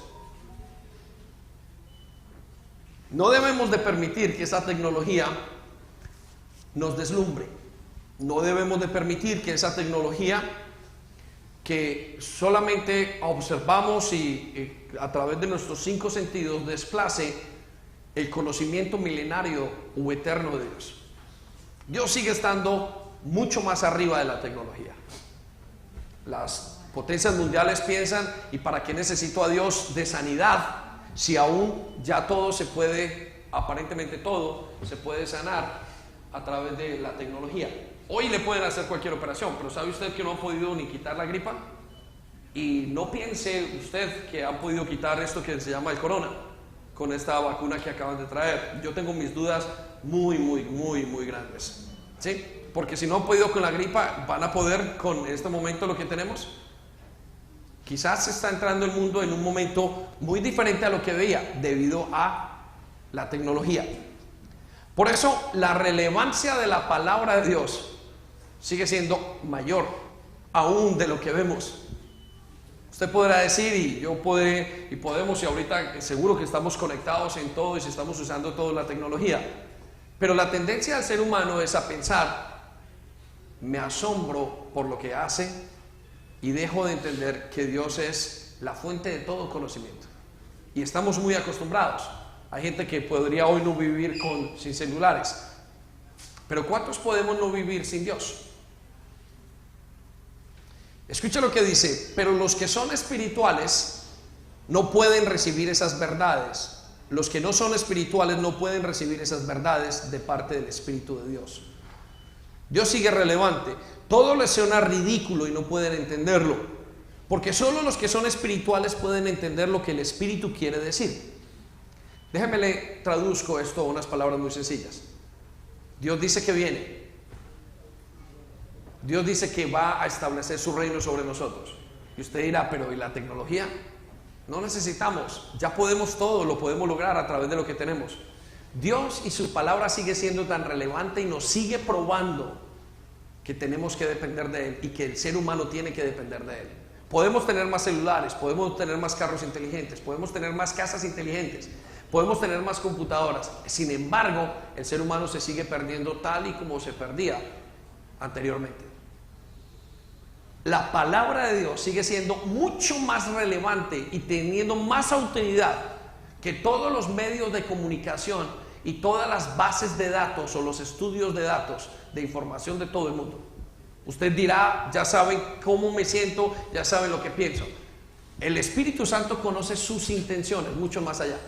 No debemos de permitir que esa tecnología nos deslumbre. No debemos de permitir que esa tecnología que solamente observamos y a través de nuestros 5 sentidos desplace el conocimiento milenario u eterno de Dios. Dios sigue estando mucho más arriba de la tecnología. Las potencias mundiales piensan, ¿y para qué necesito a Dios de sanidad? Si aún ya todo se puede, aparentemente todo se puede sanar a través de la tecnología. Hoy le pueden hacer cualquier operación, pero ¿sabe usted que no han podido ni quitar la gripa? Y no piense usted que han podido quitar esto que se llama el corona con esta vacuna que acaban de traer. Yo tengo mis dudas muy grandes, ¿sí? Porque si no han podido con la gripa, ¿van a poder con este momento lo que tenemos? Quizás está entrando el mundo en un momento muy diferente a lo que veía debido a la tecnología. Por eso la relevancia de la palabra de Dios sigue siendo mayor aún de lo que vemos. Usted podrá decir, y podemos, y ahorita seguro que estamos conectados en todo y si estamos usando toda la tecnología, pero la tendencia del ser humano es a pensar, me asombro por lo que hace y dejo de entender que Dios es la fuente de todo conocimiento. Y estamos muy acostumbrados. Hay gente que podría hoy no vivir sin celulares, pero ¿cuántos podemos no vivir sin Dios? Escucha lo que dice, pero los que son espirituales no pueden recibir esas verdades. Los que no son espirituales no pueden recibir esas verdades de parte del Espíritu de Dios. Dios sigue relevante. Todo les suena ridículo y no pueden entenderlo, porque solo los que son espirituales pueden entender lo que el Espíritu quiere decir. Déjeme le traduzco esto a unas palabras muy sencillas. Dios dice que viene. Dios dice que va a establecer su reino sobre nosotros. Y usted dirá, pero ¿y la tecnología? No necesitamos, ya podemos todo, lo podemos lograr a través de lo que tenemos. Dios y su palabra sigue siendo tan relevante y nos sigue probando que tenemos que depender de Él y que el ser humano tiene que depender de Él. Podemos tener más celulares, podemos tener más carros inteligentes, podemos tener más casas inteligentes, podemos tener más computadoras. Sin embargo, el ser humano se sigue perdiendo tal y como se perdía anteriormente. La palabra de Dios sigue siendo mucho más relevante y teniendo más autoridad que todos los medios de comunicación y todas las bases de datos o los estudios de datos de información de todo el mundo. Usted dirá, ya saben cómo me siento, ya saben lo que pienso. El Espíritu Santo conoce sus intenciones mucho más allá.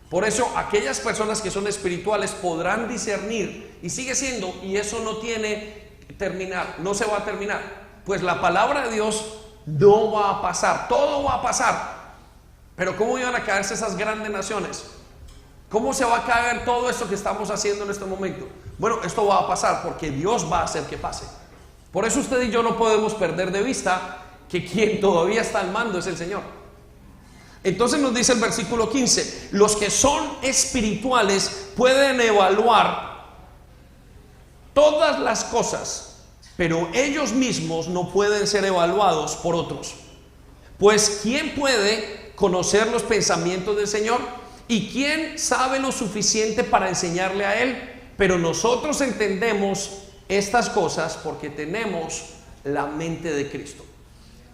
Por eso aquellas personas que son espirituales podrán discernir, y sigue siendo, y eso no tiene terminar, no se va a terminar. Pues la palabra de Dios no va a pasar, todo va a pasar. Pero ¿cómo iban a caerse esas grandes naciones? ¿Cómo se va a caer todo esto que estamos haciendo en este momento? Bueno, esto va a pasar porque Dios va a hacer que pase. Por eso usted y yo no podemos perder de vista que quien todavía está al mando es el Señor. Entonces nos dice el versículo 15, los que son espirituales pueden evaluar todas las cosas, pero ellos mismos no pueden ser evaluados por otros. Pues ¿quién puede conocer los pensamientos del Señor? ¿Y quién sabe lo suficiente para enseñarle a Él? Pero nosotros entendemos estas cosas porque tenemos la mente de Cristo.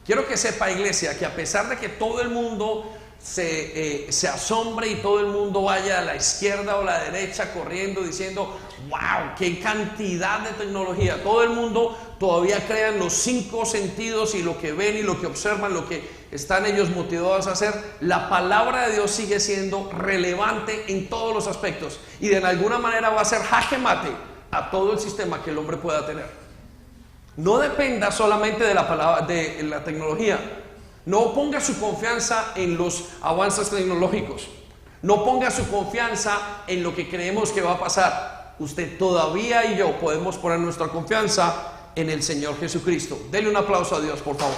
Quiero que sepa, iglesia, que a pesar de que todo el mundo se asombre y todo el mundo vaya a la izquierda o a la derecha corriendo diciendo, wow, qué cantidad de tecnología, todo el mundo todavía crea en los 5 sentidos y lo que ven y lo que observan, lo que están ellos motivados a hacer, la palabra de Dios sigue siendo relevante en todos los aspectos y de alguna manera va a ser jaque mate a todo el sistema que el hombre pueda tener. No dependa solamente de la palabra, de la tecnología. No ponga su confianza en los avances tecnológicos. No ponga su confianza en lo que creemos que va a pasar. Usted todavía y yo podemos poner nuestra confianza en el Señor Jesucristo. Denle un aplauso a Dios, por favor.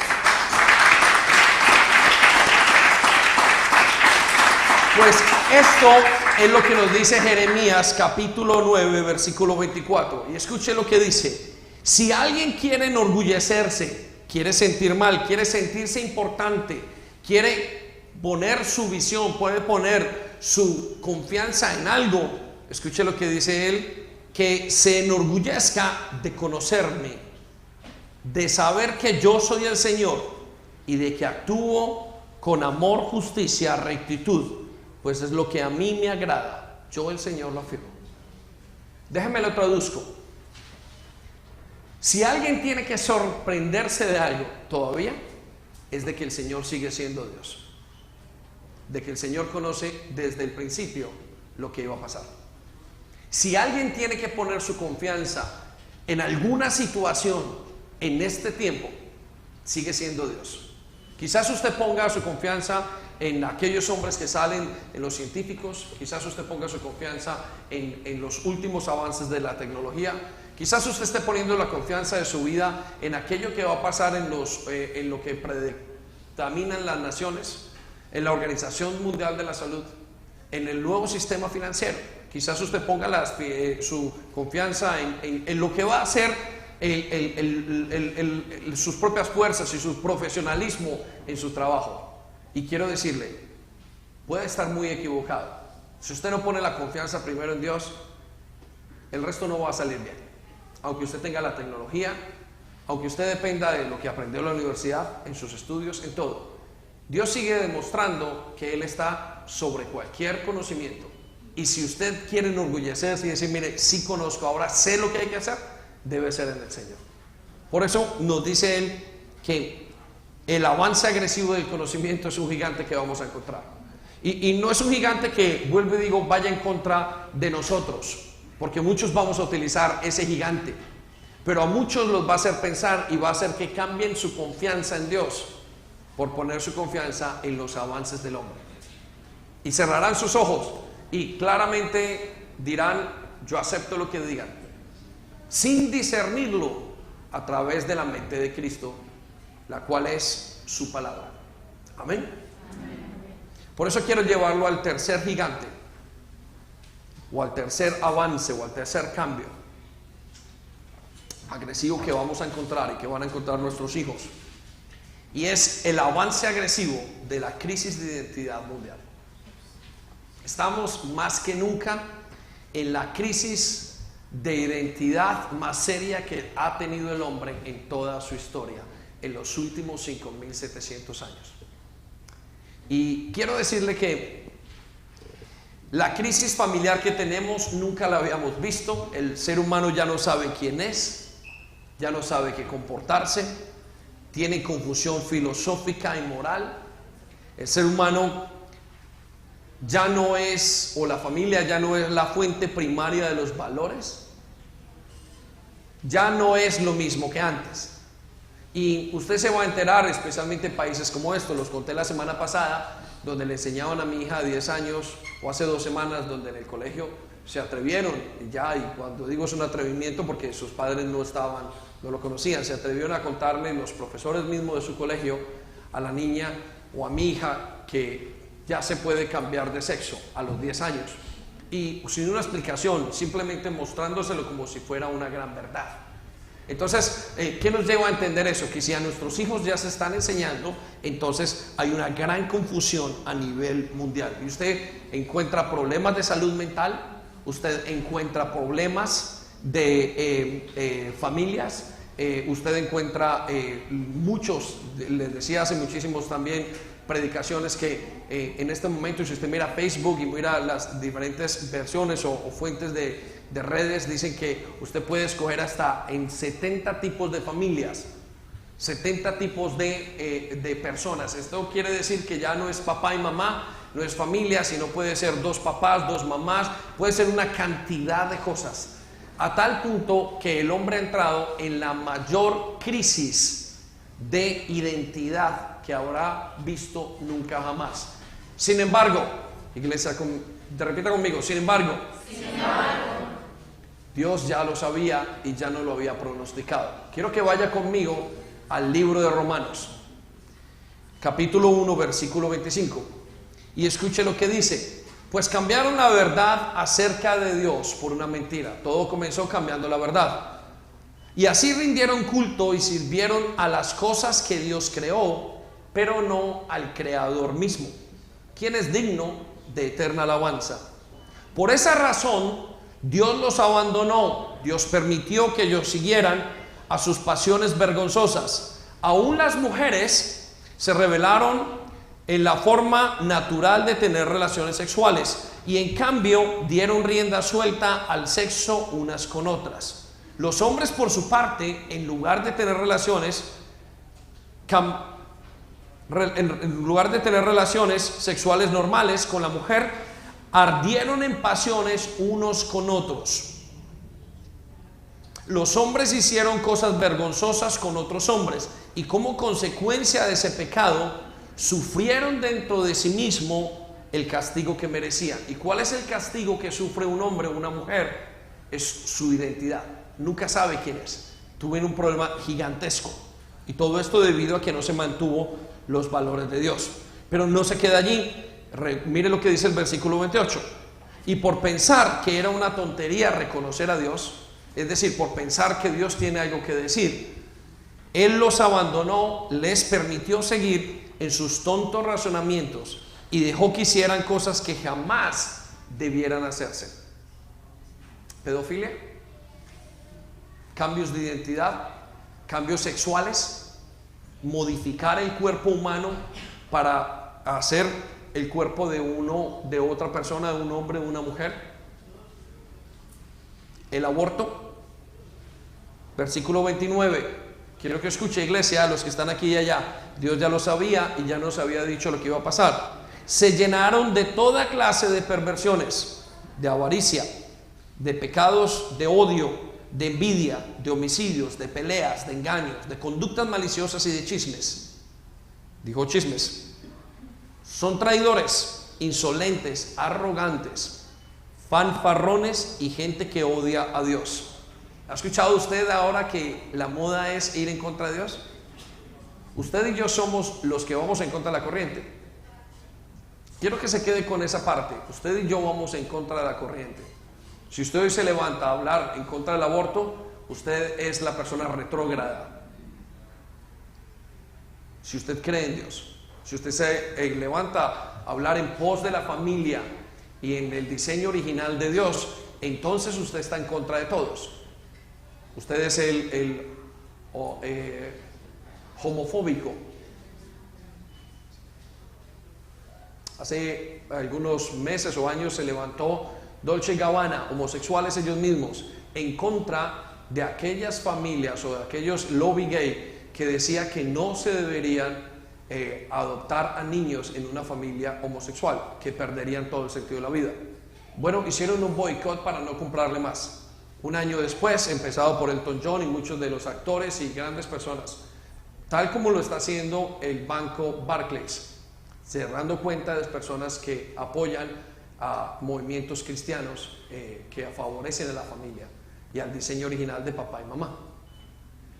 Pues Esto es lo que nos dice Jeremías capítulo 9 versículo 24. Y escuche lo que dice: si alguien quiere enorgullecerse, quiere sentir mal, quiere sentirse importante, quiere poner su visión, puede poner su confianza en algo, escuche lo que dice él: que se enorgullezca de conocerme, de saber que yo soy el Señor y de que actúo con amor, justicia, rectitud, pues es lo que a mí me agrada. Yo, el Señor, lo afirmo. Déjenme lo traduzco. Si alguien tiene que sorprenderse de algo todavía, es de que el Señor sigue siendo Dios, de que el Señor conoce desde el principio lo que iba a pasar. Si alguien tiene que poner su confianza en alguna situación en este tiempo, sigue siendo Dios. Quizás usted ponga su confianza en aquellos hombres que salen, en los científicos, quizás usted ponga su confianza en los últimos avances de la tecnología, quizás usted esté poniendo la confianza de su vida en aquello que va a pasar en lo que predeterminan las naciones, en la Organización Mundial de la Salud, en el nuevo sistema financiero. Quizás usted ponga su confianza en lo que va a hacer sus propias fuerzas y su profesionalismo en su trabajo. Y quiero decirle, puede estar muy equivocado. Si usted no pone la confianza primero en Dios, el resto no va a salir bien. Aunque usted tenga la tecnología, aunque usted dependa de lo que aprendió en la universidad, en sus estudios, en todo, Dios sigue demostrando que Él está sobre cualquier conocimiento. Y si usted quiere enorgullecerse y decir, mire, sí conozco, ahora sé lo que hay que hacer, debe ser en el Señor. Por eso nos dice Él que el avance agresivo del conocimiento es un gigante que vamos a encontrar. Y no es un gigante que, vuelvo y digo, vaya en contra de nosotros, porque muchos vamos a utilizar ese gigante, pero a muchos los va a hacer pensar y va a hacer que cambien su confianza en Dios por poner su confianza en los avances del hombre. Y cerrarán sus ojos y claramente dirán, yo acepto lo que digan, sin discernirlo a través de la mente de Cristo, la cual es su palabra. Amén. Amén. Por eso quiero llevarlo al tercer gigante, o al tercer avance, o al tercer cambio agresivo que vamos a encontrar y que van a encontrar nuestros hijos. Y es el avance agresivo de la crisis de identidad mundial. Estamos más que nunca en la crisis de identidad más seria que ha tenido el hombre en toda su historia, en los últimos 5.700 años. Y quiero decirle que la crisis familiar que tenemos nunca la habíamos visto. El ser humano ya no sabe quién es, ya no sabe qué comportarse, tiene confusión filosófica y moral. El ser humano ya no es, o la familia ya no es la fuente primaria de los valores, ya no es lo mismo que antes. Y usted se va a enterar, especialmente en países como estos, los conté la semana pasada, donde le enseñaban a mi hija de 10 años, o hace 2 semanas, donde en el colegio se atrevieron, y cuando digo es un atrevimiento porque sus padres no lo conocían, se atrevieron a contarle los profesores mismos de su colegio a la niña o a mi hija que ya se puede cambiar de sexo a los 10 años. Y sin una explicación, simplemente mostrándoselo como si fuera una gran verdad. Entonces, ¿qué nos lleva a entender eso? Que si a nuestros hijos ya se están enseñando, entonces hay una gran confusión a nivel mundial. Y usted encuentra problemas de salud mental, usted encuentra problemas de familias, usted encuentra muchos, les decía hace muchísimos también, predicaciones que en este momento, si usted mira Facebook y mira las diferentes versiones o fuentes de redes, dicen que usted puede escoger hasta en 70 tipos de familias, 70 tipos de personas. Esto quiere decir que ya no es papá y mamá, no es familia, sino puede ser 2 papás, 2 mamás, puede ser una cantidad de cosas, a tal punto que el hombre ha entrado en la mayor crisis de identidad que habrá visto nunca jamás. Sin embargo, iglesia, repita conmigo, sin embargo, Dios ya lo sabía y ya no lo había pronosticado. Quiero que vaya conmigo al libro de Romanos, capítulo 1, versículo 25, y escuche lo que dice: Pues cambiaron la verdad acerca de Dios por una mentira. Todo comenzó cambiando la verdad. Y así rindieron culto y sirvieron a las cosas que Dios creó, pero no al Creador mismo, quien es digno de eterna alabanza. Por esa razón, Dios los abandonó. Dios permitió que ellos siguieran a sus pasiones vergonzosas. Aún las mujeres se rebelaron en la forma natural de tener relaciones sexuales y en cambio dieron rienda suelta al sexo unas con otras. Los hombres, por su parte, en lugar de tener relaciones sexuales normales con la mujer, ardieron en pasiones unos con otros. Los hombres hicieron cosas vergonzosas con otros hombres y como consecuencia de ese pecado sufrieron dentro de sí mismo el castigo que merecían. ¿Y cuál es el castigo que sufre un hombre o una mujer? Es su identidad. Nunca sabe quién es. Tuvieron un problema gigantesco. Y todo esto debido a que no se mantuvo los valores de Dios. Pero no se queda allí. Mire lo que dice el versículo 28. Y por pensar que era una tontería reconocer a Dios, es decir, por pensar que Dios tiene algo que decir, Él los abandonó, les permitió seguir en sus tontos razonamientos y dejó que hicieran cosas que jamás debieran hacerse. Pedofilia, cambios de identidad, cambios sexuales, modificar el cuerpo humano para hacer el cuerpo de otra persona, de un hombre o una mujer. El aborto. Versículo 29. Quiero que escuche, iglesia, a los que están aquí y allá. Dios ya lo sabía y ya nos había dicho lo que iba a pasar. Se llenaron de toda clase de perversiones, de avaricia, de pecados de odio, de envidia, de homicidios, de peleas, de engaños, de conductas maliciosas y de chismes. Dijo chismes. Son traidores, insolentes, arrogantes, fanfarrones y gente que odia a Dios. ¿Ha escuchado usted ahora que la moda es ir en contra de Dios? Usted y yo somos los que vamos en contra de la corriente. Quiero que se quede con esa parte. Usted y yo vamos en contra de la corriente. Si usted hoy se levanta a hablar en contra del aborto, usted es la persona retrógrada. Si usted cree en Dios, si usted se levanta a hablar en pos de la familia y en el diseño original de Dios, entonces usted está en contra de todos. Usted es el homofóbico. Hace algunos meses o años se levantó Dolce & Gabbana, homosexuales ellos mismos, en contra de aquellas familias o de aquellos lobby gay que decía que no se deberían adoptar a niños en una familia homosexual, que perderían todo el sentido de la vida. Bueno, hicieron un boicot para no comprarle más. Un año después, empezado por Elton John y muchos de los actores y grandes personas, tal como lo está haciendo el banco Barclays, cerrando cuentas de personas que apoyan a movimientos cristianos que favorecen a la familia y al diseño original de papá y mamá.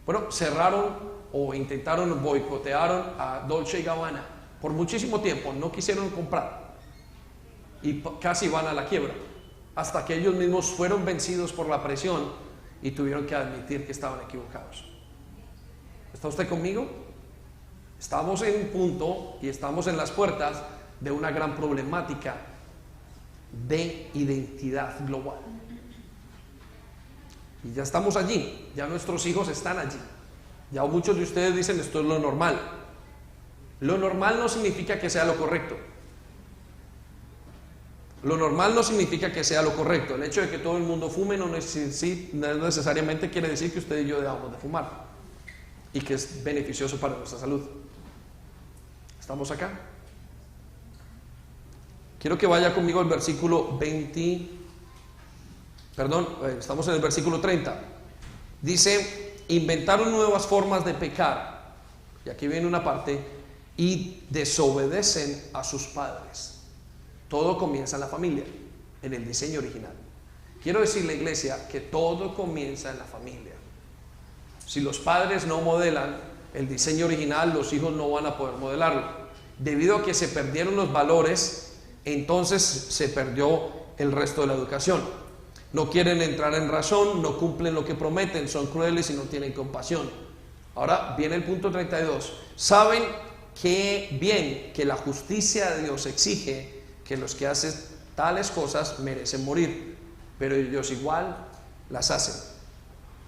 Bueno, cerraron o intentaron boicotearon a Dolce & Gabbana por muchísimo tiempo, no quisieron comprar y casi van a la quiebra, hasta que ellos mismos fueron vencidos por la presión y tuvieron que admitir que estaban equivocados. ¿Está usted conmigo? Estamos en un punto y estamos en las puertas de una gran problemática de identidad global. Y ya estamos allí, ya nuestros hijos están allí. Ya muchos de ustedes dicen esto es lo normal. Lo normal no significa que sea lo correcto. Lo normal no significa que sea lo correcto. El hecho de que todo el mundo fume no necesariamente quiere decir que usted y yo debamos de fumar y que es beneficioso para nuestra salud. ¿Estamos acá? Quiero que vaya conmigo al versículo 20. Estamos en el versículo 30. Dice, inventaron nuevas formas de pecar. Y aquí viene una parte, y desobedecen a sus padres. Todo comienza en la familia, en el diseño original. Quiero decirle, iglesia, que todo comienza en la familia. Si los padres no modelan el diseño original, los hijos no van a poder modelarlo. Debido a que se perdieron los valores entonces se perdió el resto de la educación. No quieren entrar en razón, no cumplen lo que prometen, son crueles y no tienen compasión. Ahora viene el punto 32. Saben que bien que la justicia de Dios exige que los que hacen tales cosas merecen morir, pero ellos igual las hacen.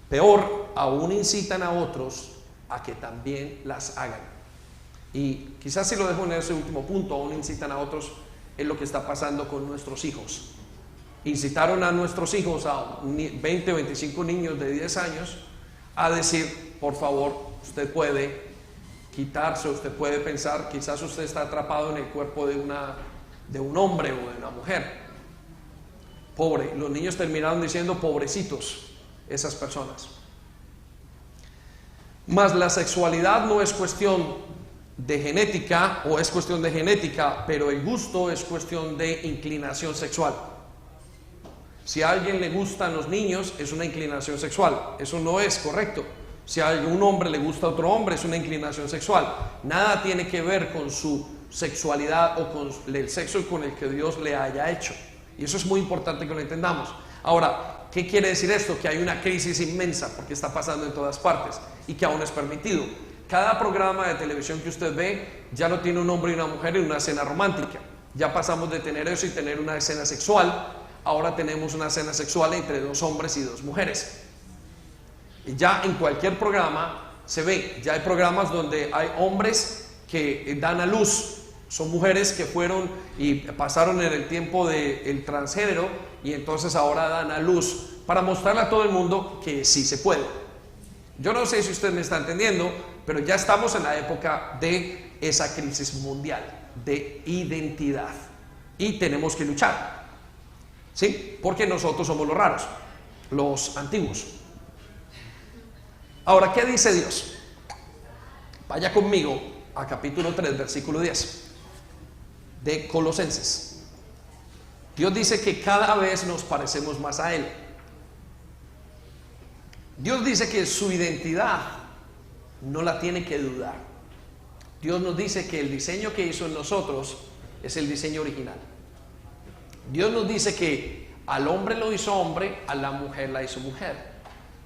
Peor, aún incitan a otros a que también las hagan. Y quizás si lo dejo en ese último punto, aún incitan a otros, es lo que está pasando con nuestros hijos. Incitaron a nuestros hijos, a 20 o 25 niños de 10 años, a decir, por favor, usted puede quitarse, usted puede pensar, quizás usted está atrapado en el cuerpo de un hombre o de una mujer. Pobre, los niños terminaron diciendo pobrecitos, esas personas. Mas la sexualidad no es cuestión de genética, o es cuestión de genética, pero el gusto es cuestión de inclinación sexual. Si a alguien le gustan los niños, es una inclinación sexual. Eso no es correcto. Si a un hombre le gusta a otro hombre, es una inclinación sexual. Nada tiene que ver con su sexualidad o con el sexo con el que Dios le haya hecho. Y eso es muy importante que lo entendamos. Ahora, ¿qué quiere decir esto? Que hay una crisis inmensa, porque está pasando en todas partes y que aún es permitido. Cada programa de televisión que usted ve ya no tiene un hombre y una mujer en una escena romántica. Ya pasamos de tener eso y tener una escena sexual. Ahora tenemos una escena sexual entre dos hombres y dos mujeres. Y ya en cualquier programa se ve, ya hay programas donde hay hombres que dan a luz, son mujeres que fueron y pasaron en el tiempo del transgénero y entonces ahora dan a luz para mostrarle a todo el mundo que sí se puede. Yo no sé si usted me está entendiendo, pero ya estamos en la época de esa crisis mundial de identidad y tenemos que luchar. ¿Sí? Porque nosotros somos los raros, los antiguos. Ahora, ¿qué dice Dios? Vaya conmigo a capítulo 3, versículo 10 de Colosenses. Dios dice que cada vez nos parecemos más a Él. Dios dice que su identidad no la tiene que dudar. Dios nos dice que el diseño que hizo en nosotros es el diseño original. Dios nos dice que al hombre lo hizo hombre, a la mujer la hizo mujer.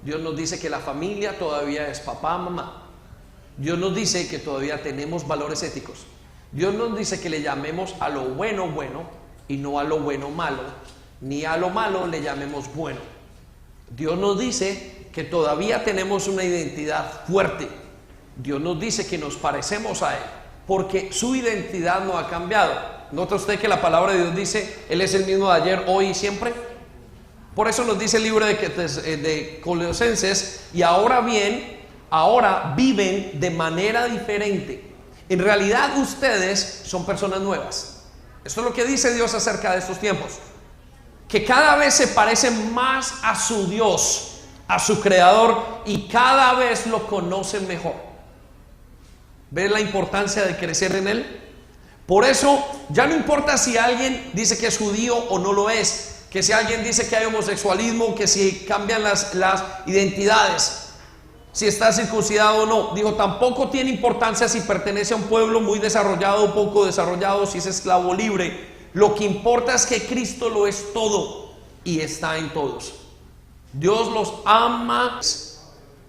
Dios nos dice que la familia todavía es papá, mamá. Dios nos dice que todavía tenemos valores éticos. Dios nos dice que le llamemos a lo bueno bueno y no a lo bueno malo, ni a lo malo le llamemos bueno. Dios nos dice que todavía tenemos una identidad fuerte. Dios nos dice que nos parecemos a Él, porque su identidad no ha cambiado. ¿Nota usted que la palabra de Dios dice, Él es el mismo de ayer, hoy y siempre? Por eso nos dice el libro de Colosenses, y ahora bien, ahora viven de manera diferente. En realidad ustedes son personas nuevas. Esto es lo que dice Dios acerca de estos tiempos. Que cada vez se parecen más a su Dios, a su Creador, y cada vez lo conocen mejor. ¿Ves la importancia de crecer en Él? Por eso ya no importa si alguien dice que es judío o no lo es, que si alguien dice que hay homosexualismo, que si cambian las identidades, si está circuncidado o no. Digo, tampoco tiene importancia si pertenece a un pueblo muy desarrollado o poco desarrollado, si es esclavo o libre. Lo que importa es que Cristo lo es todo y está en todos. Dios los ama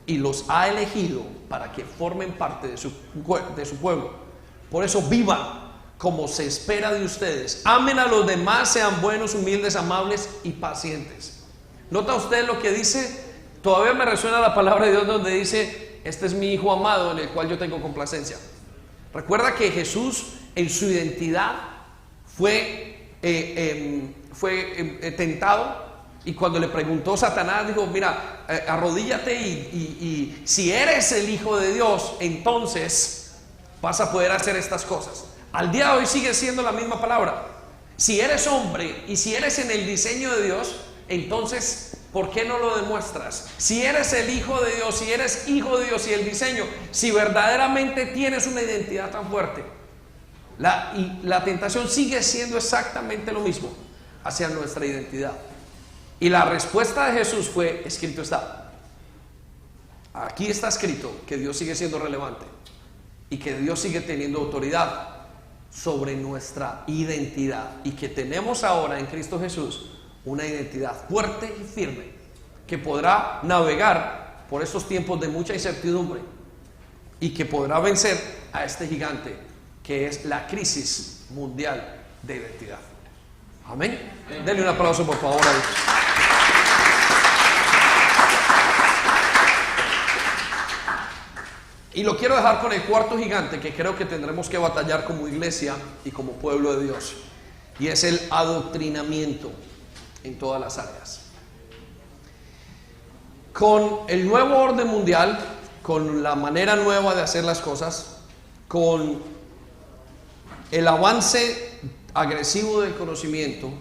y los ha elegido para que formen parte de su pueblo. Por eso vivan como se espera de ustedes. Amen a los demás, sean buenos, humildes, amables y pacientes. ¿Nota usted lo que dice? Todavía me resuena la palabra de Dios donde dice, este es mi Hijo amado en el cual yo tengo complacencia. Recuerda que Jesús en su identidad fue tentado, y cuando le preguntó Satanás, dijo, mira, arrodíllate y si eres el Hijo de Dios, entonces vas a poder hacer estas cosas. Al día de hoy sigue siendo la misma palabra. Si eres hombre y si eres en el diseño de Dios, entonces, ¿por qué no lo demuestras? Si eres el Hijo de Dios, si eres hijo de Dios y el diseño, si verdaderamente tienes una identidad tan fuerte, la tentación sigue siendo exactamente lo mismo hacia nuestra identidad. Y la respuesta de Jesús fue, escrito está. Aquí está escrito que Dios sigue siendo relevante y que Dios sigue teniendo autoridad. sobre nuestra identidad y que tenemos ahora en Cristo Jesús una identidad fuerte y firme que podrá navegar por estos tiempos de mucha incertidumbre y que podrá vencer a este gigante que es la crisis mundial de identidad. Amén. Denle un aplauso por favor a Dios. Y lo quiero dejar con el cuarto gigante que creo que tendremos que batallar como iglesia y como pueblo de Dios, y es el adoctrinamiento en todas las áreas. Con el nuevo orden mundial, con la manera nueva de hacer las cosas, con el avance agresivo del conocimiento,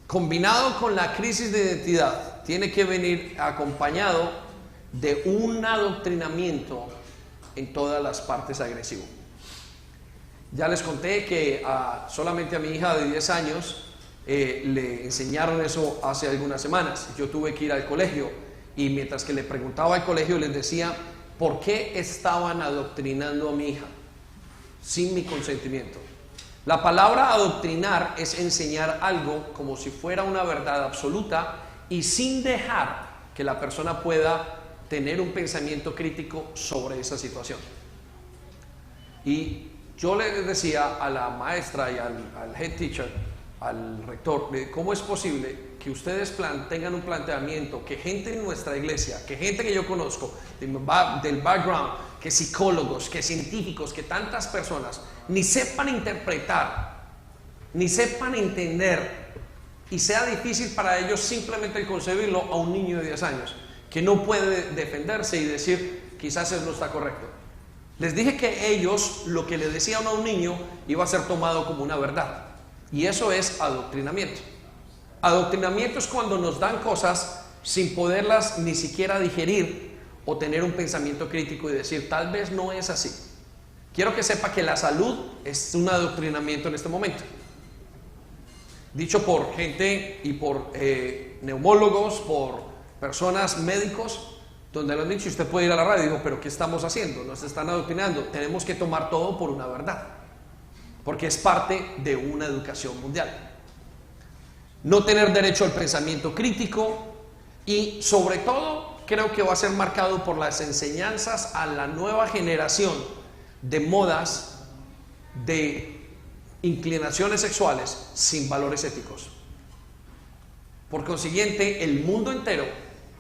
combinado con la crisis de identidad, tiene que venir acompañado de un adoctrinamiento en todas las partes agresivo. Ya les conté que solamente a mi hija de 10 años le enseñaron eso hace algunas semanas. Yo tuve que ir al colegio y mientras que le preguntaba al colegio les decía por qué estaban adoctrinando a mi hija sin mi consentimiento. La palabra adoctrinar es enseñar algo como si fuera una verdad absoluta y sin dejar que la persona pueda tener un pensamiento crítico sobre esa situación. Y yo le decía a la maestra y al head teacher, al rector, ¿cómo es posible que ustedes tengan un planteamiento que gente en nuestra iglesia, que gente que yo conozco del background, que psicólogos, que científicos, que tantas personas ni sepan interpretar, ni sepan entender, y sea difícil para ellos simplemente concebirlo a un niño de 10 años que no puede defenderse y decir quizás eso no está correcto? Les dije que ellos lo que le decían a un niño iba a ser tomado como una verdad, y eso es adoctrinamiento. Adoctrinamiento es cuando nos dan cosas sin poderlas ni siquiera digerir o tener un pensamiento crítico y decir tal vez no es así. Quiero que sepa que la salud es un adoctrinamiento en este momento, dicho por gente y por neumólogos, por personas médicos, donde lo han dicho. Usted puede ir a la radio y digo, pero ¿qué estamos haciendo? Nos están adoctrinando. Tenemos que tomar todo por una verdad, porque es parte de una educación mundial. No tener derecho al pensamiento crítico, y sobre todo creo que va a ser marcado por las enseñanzas a la nueva generación de modas, de inclinaciones sexuales sin valores éticos. Por consiguiente, el mundo entero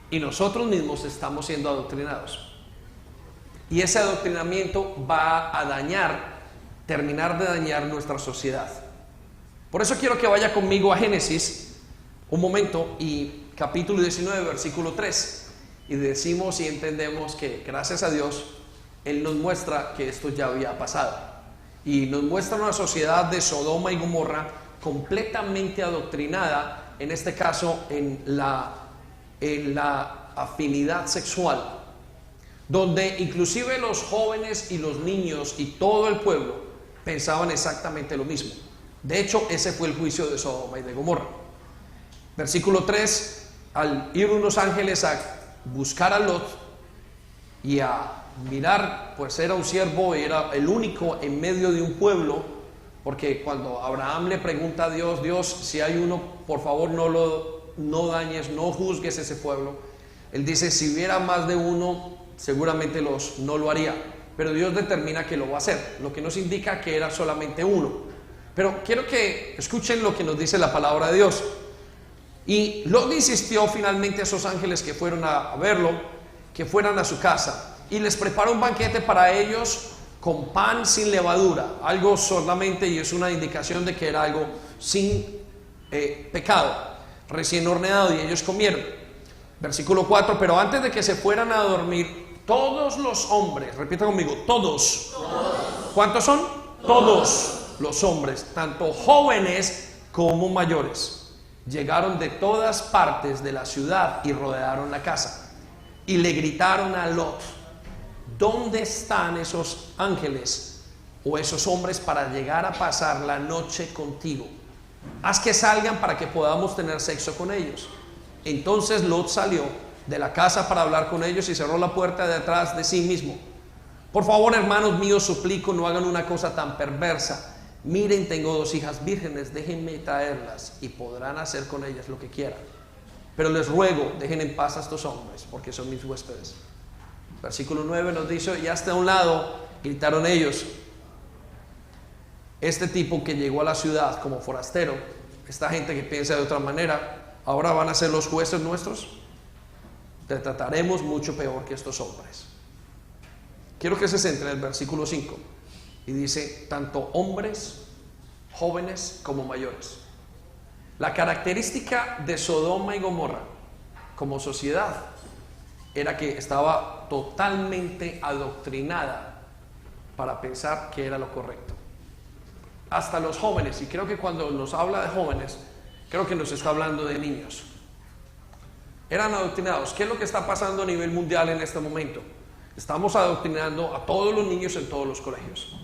y nosotros mismos estamos siendo adoctrinados, y ese adoctrinamiento va a terminar de dañar nuestra sociedad. Por eso quiero que vaya conmigo a Génesis un momento, y capítulo 19, versículo 3, y decimos y entendemos que gracias a Dios Él nos muestra que esto ya había pasado, y nos muestra una sociedad de Sodoma y Gomorra completamente adoctrinada, en este caso en la afinidad sexual, donde inclusive los jóvenes y los niños y todo el pueblo pensaban exactamente lo mismo. De hecho, ese fue el juicio de Sodoma y de Gomorra. Versículo 3, al ir unos ángeles a buscar a Lot y a mirar, pues era un siervo, era el único en medio de un pueblo, porque cuando Abraham le pregunta a Dios, Dios, si hay uno, por favor no dañes, no juzgues ese pueblo. Él dice, si hubiera más de uno, seguramente no lo haría, pero Dios determina que lo va a hacer, lo que nos indica que era solamente uno. Pero quiero que escuchen lo que nos dice la palabra de Dios. Y Lot insistió finalmente a esos ángeles que fueron a verlo, que fueran a su casa, y les preparó un banquete para ellos con pan sin levadura, algo solamente, y es una indicación de que era algo sin pecado, recién horneado, y ellos comieron. Versículo 4, pero antes de que se fueran a dormir, todos los hombres, repita conmigo, todos. ¿Cuántos son? Todos los hombres, tanto jóvenes como mayores, llegaron de todas partes de la ciudad y rodearon la casa, y le gritaron a Lot, ¿dónde están esos ángeles o esos hombres para llegar a pasar la noche contigo? Haz que salgan para que podamos tener sexo con ellos. Entonces Lot salió de la casa para hablar con ellos y cerró la puerta de atrás de sí mismo. Por favor, hermanos míos, suplico, no hagan una cosa tan perversa miren, tengo 2 hijas vírgenes, déjenme traerlas y podrán hacer con ellas lo que quieran. Pero les ruego, dejen en paz a estos hombres, porque son mis huéspedes. Versículo 9 nos dice, y hasta a un lado gritaron ellos, este tipo que llegó a la ciudad como forastero, esta gente que piensa de otra manera, ahora van a ser los jueces nuestros. Te trataremos mucho peor que estos hombres. Quiero que se centre en el versículo 5 y dice, tanto hombres, jóvenes como mayores. La característica de Sodoma y Gomorra como sociedad era que estaba totalmente adoctrinada para pensar que era lo correcto. Hasta los jóvenes, y creo que cuando nos habla de jóvenes, creo que nos está hablando de niños. Eran adoctrinados. ¿Qué es lo que está pasando a nivel mundial en este momento? Estamos adoctrinando a todos los niños en todos los colegios.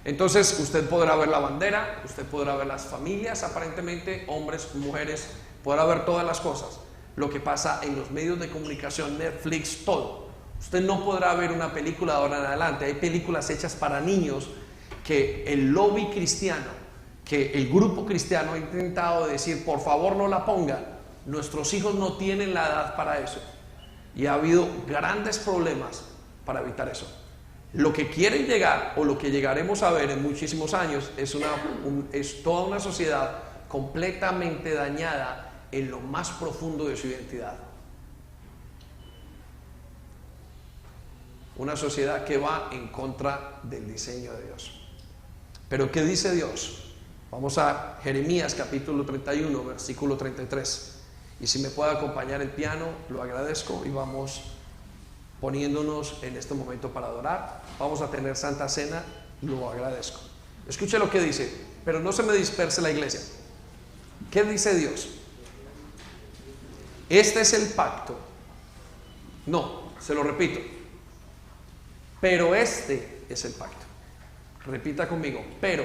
Entonces usted podrá ver la bandera, usted podrá ver las familias, aparentemente, hombres, mujeres, podrá ver todas las cosas. Lo que pasa en los medios de comunicación, Netflix, todo. Usted no podrá ver una película de ahora en adelante. Hay películas hechas para niños que el lobby cristiano, que el grupo cristiano ha intentado decir, por favor no la pongan. Nuestros hijos no tienen la edad para eso. Y ha habido grandes problemas para evitar eso. Lo que quieren llegar, o lo que llegaremos a ver en muchísimos años, es toda una sociedad completamente dañada en lo más profundo de su identidad. Una sociedad que va en contra del diseño de Dios. Pero ¿qué dice Dios? Vamos a Jeremías capítulo 31, versículo 33. Y si me puede acompañar el piano, lo agradezco, y vamos poniéndonos en este momento para adorar. Vamos a tener Santa Cena, lo agradezco. Escuche lo que dice, pero no se me disperse la iglesia. ¿Qué dice Dios? Este es el pacto. No, se lo repito. Pero este es el pacto. Repita conmigo, pero.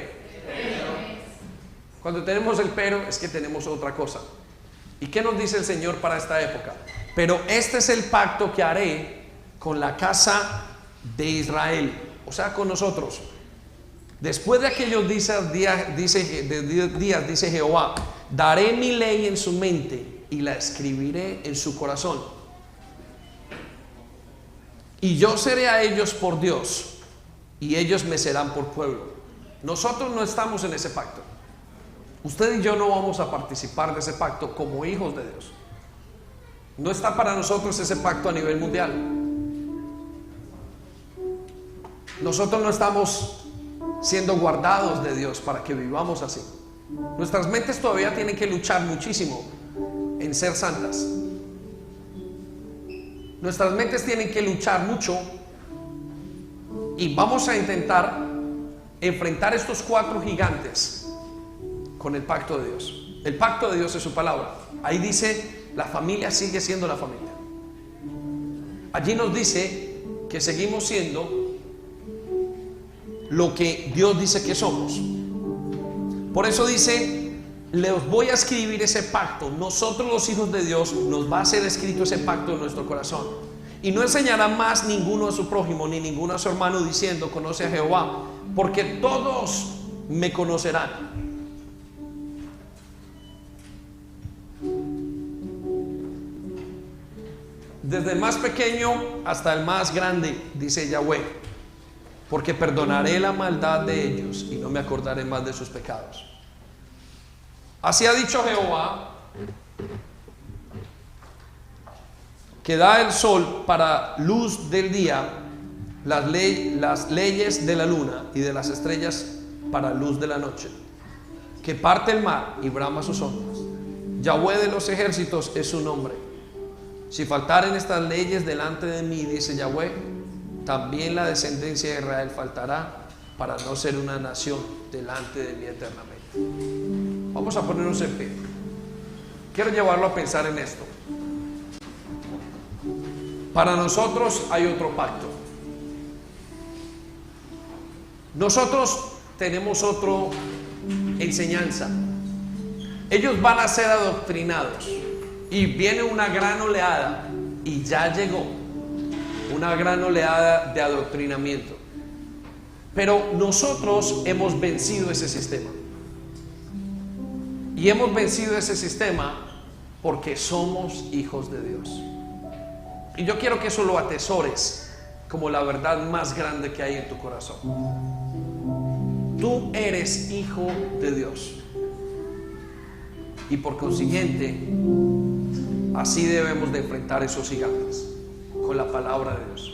Cuando tenemos el pero, es que tenemos otra cosa. ¿Y qué nos dice el Señor para esta época? Pero este es el pacto que haré con la casa de Israel, o sea, con nosotros. Después de aquellos días, dice Jehová, daré mi ley en su mente y la escribiré en su corazón. Y yo seré a ellos por Dios, y ellos me serán por pueblo. Nosotros no estamos en ese pacto. Usted y yo no vamos a participar de ese pacto como hijos de Dios. No está para nosotros ese pacto a nivel mundial. Nosotros no estamos siendo guardados de Dios para que vivamos así. Nuestras mentes todavía tienen que luchar muchísimo en ser santas. Nuestras mentes tienen que luchar mucho, y vamos a intentar enfrentar estos 4 gigantes con el pacto de Dios. El pacto de Dios es su palabra. Ahí dice, la familia sigue siendo la familia. Allí nos dice que seguimos siendo lo que Dios dice que somos. Por eso dice, les voy a escribir ese pacto. Nosotros los hijos de Dios nos va a ser escrito ese pacto en nuestro corazón. Y no enseñará más ninguno a su prójimo ni ninguno a su hermano diciendo, conoce a Jehová, porque todos me conocerán. Desde el más pequeño hasta el más grande, dice Yahweh, porque perdonaré la maldad de ellos y no me acordaré más de sus pecados. Así ha dicho Jehová, que da el sol para luz del día, las leyes de la luna y de las estrellas para luz de la noche, que parte el mar y brama sus ondas. Yahweh de los ejércitos es su nombre. Si faltaren estas leyes delante de mí, dice Yahweh, también la descendencia de Israel faltará, para no ser una nación delante de mí eternamente. Vamos a ponernos en pie. Quiero llevarlo a pensar en esto. Para nosotros hay otro pacto. Nosotros tenemos otra enseñanza. Ellos van a ser adoctrinados, y viene una gran oleada, y ya llegó una gran oleada de adoctrinamiento. Pero nosotros hemos vencido ese sistema. Y hemos vencido ese sistema porque somos hijos de Dios. Y yo quiero que eso lo atesores como la verdad más grande que hay en tu corazón. Tú eres hijo de Dios. Y por consiguiente, así debemos de enfrentar esos gigantes, con la palabra de Dios.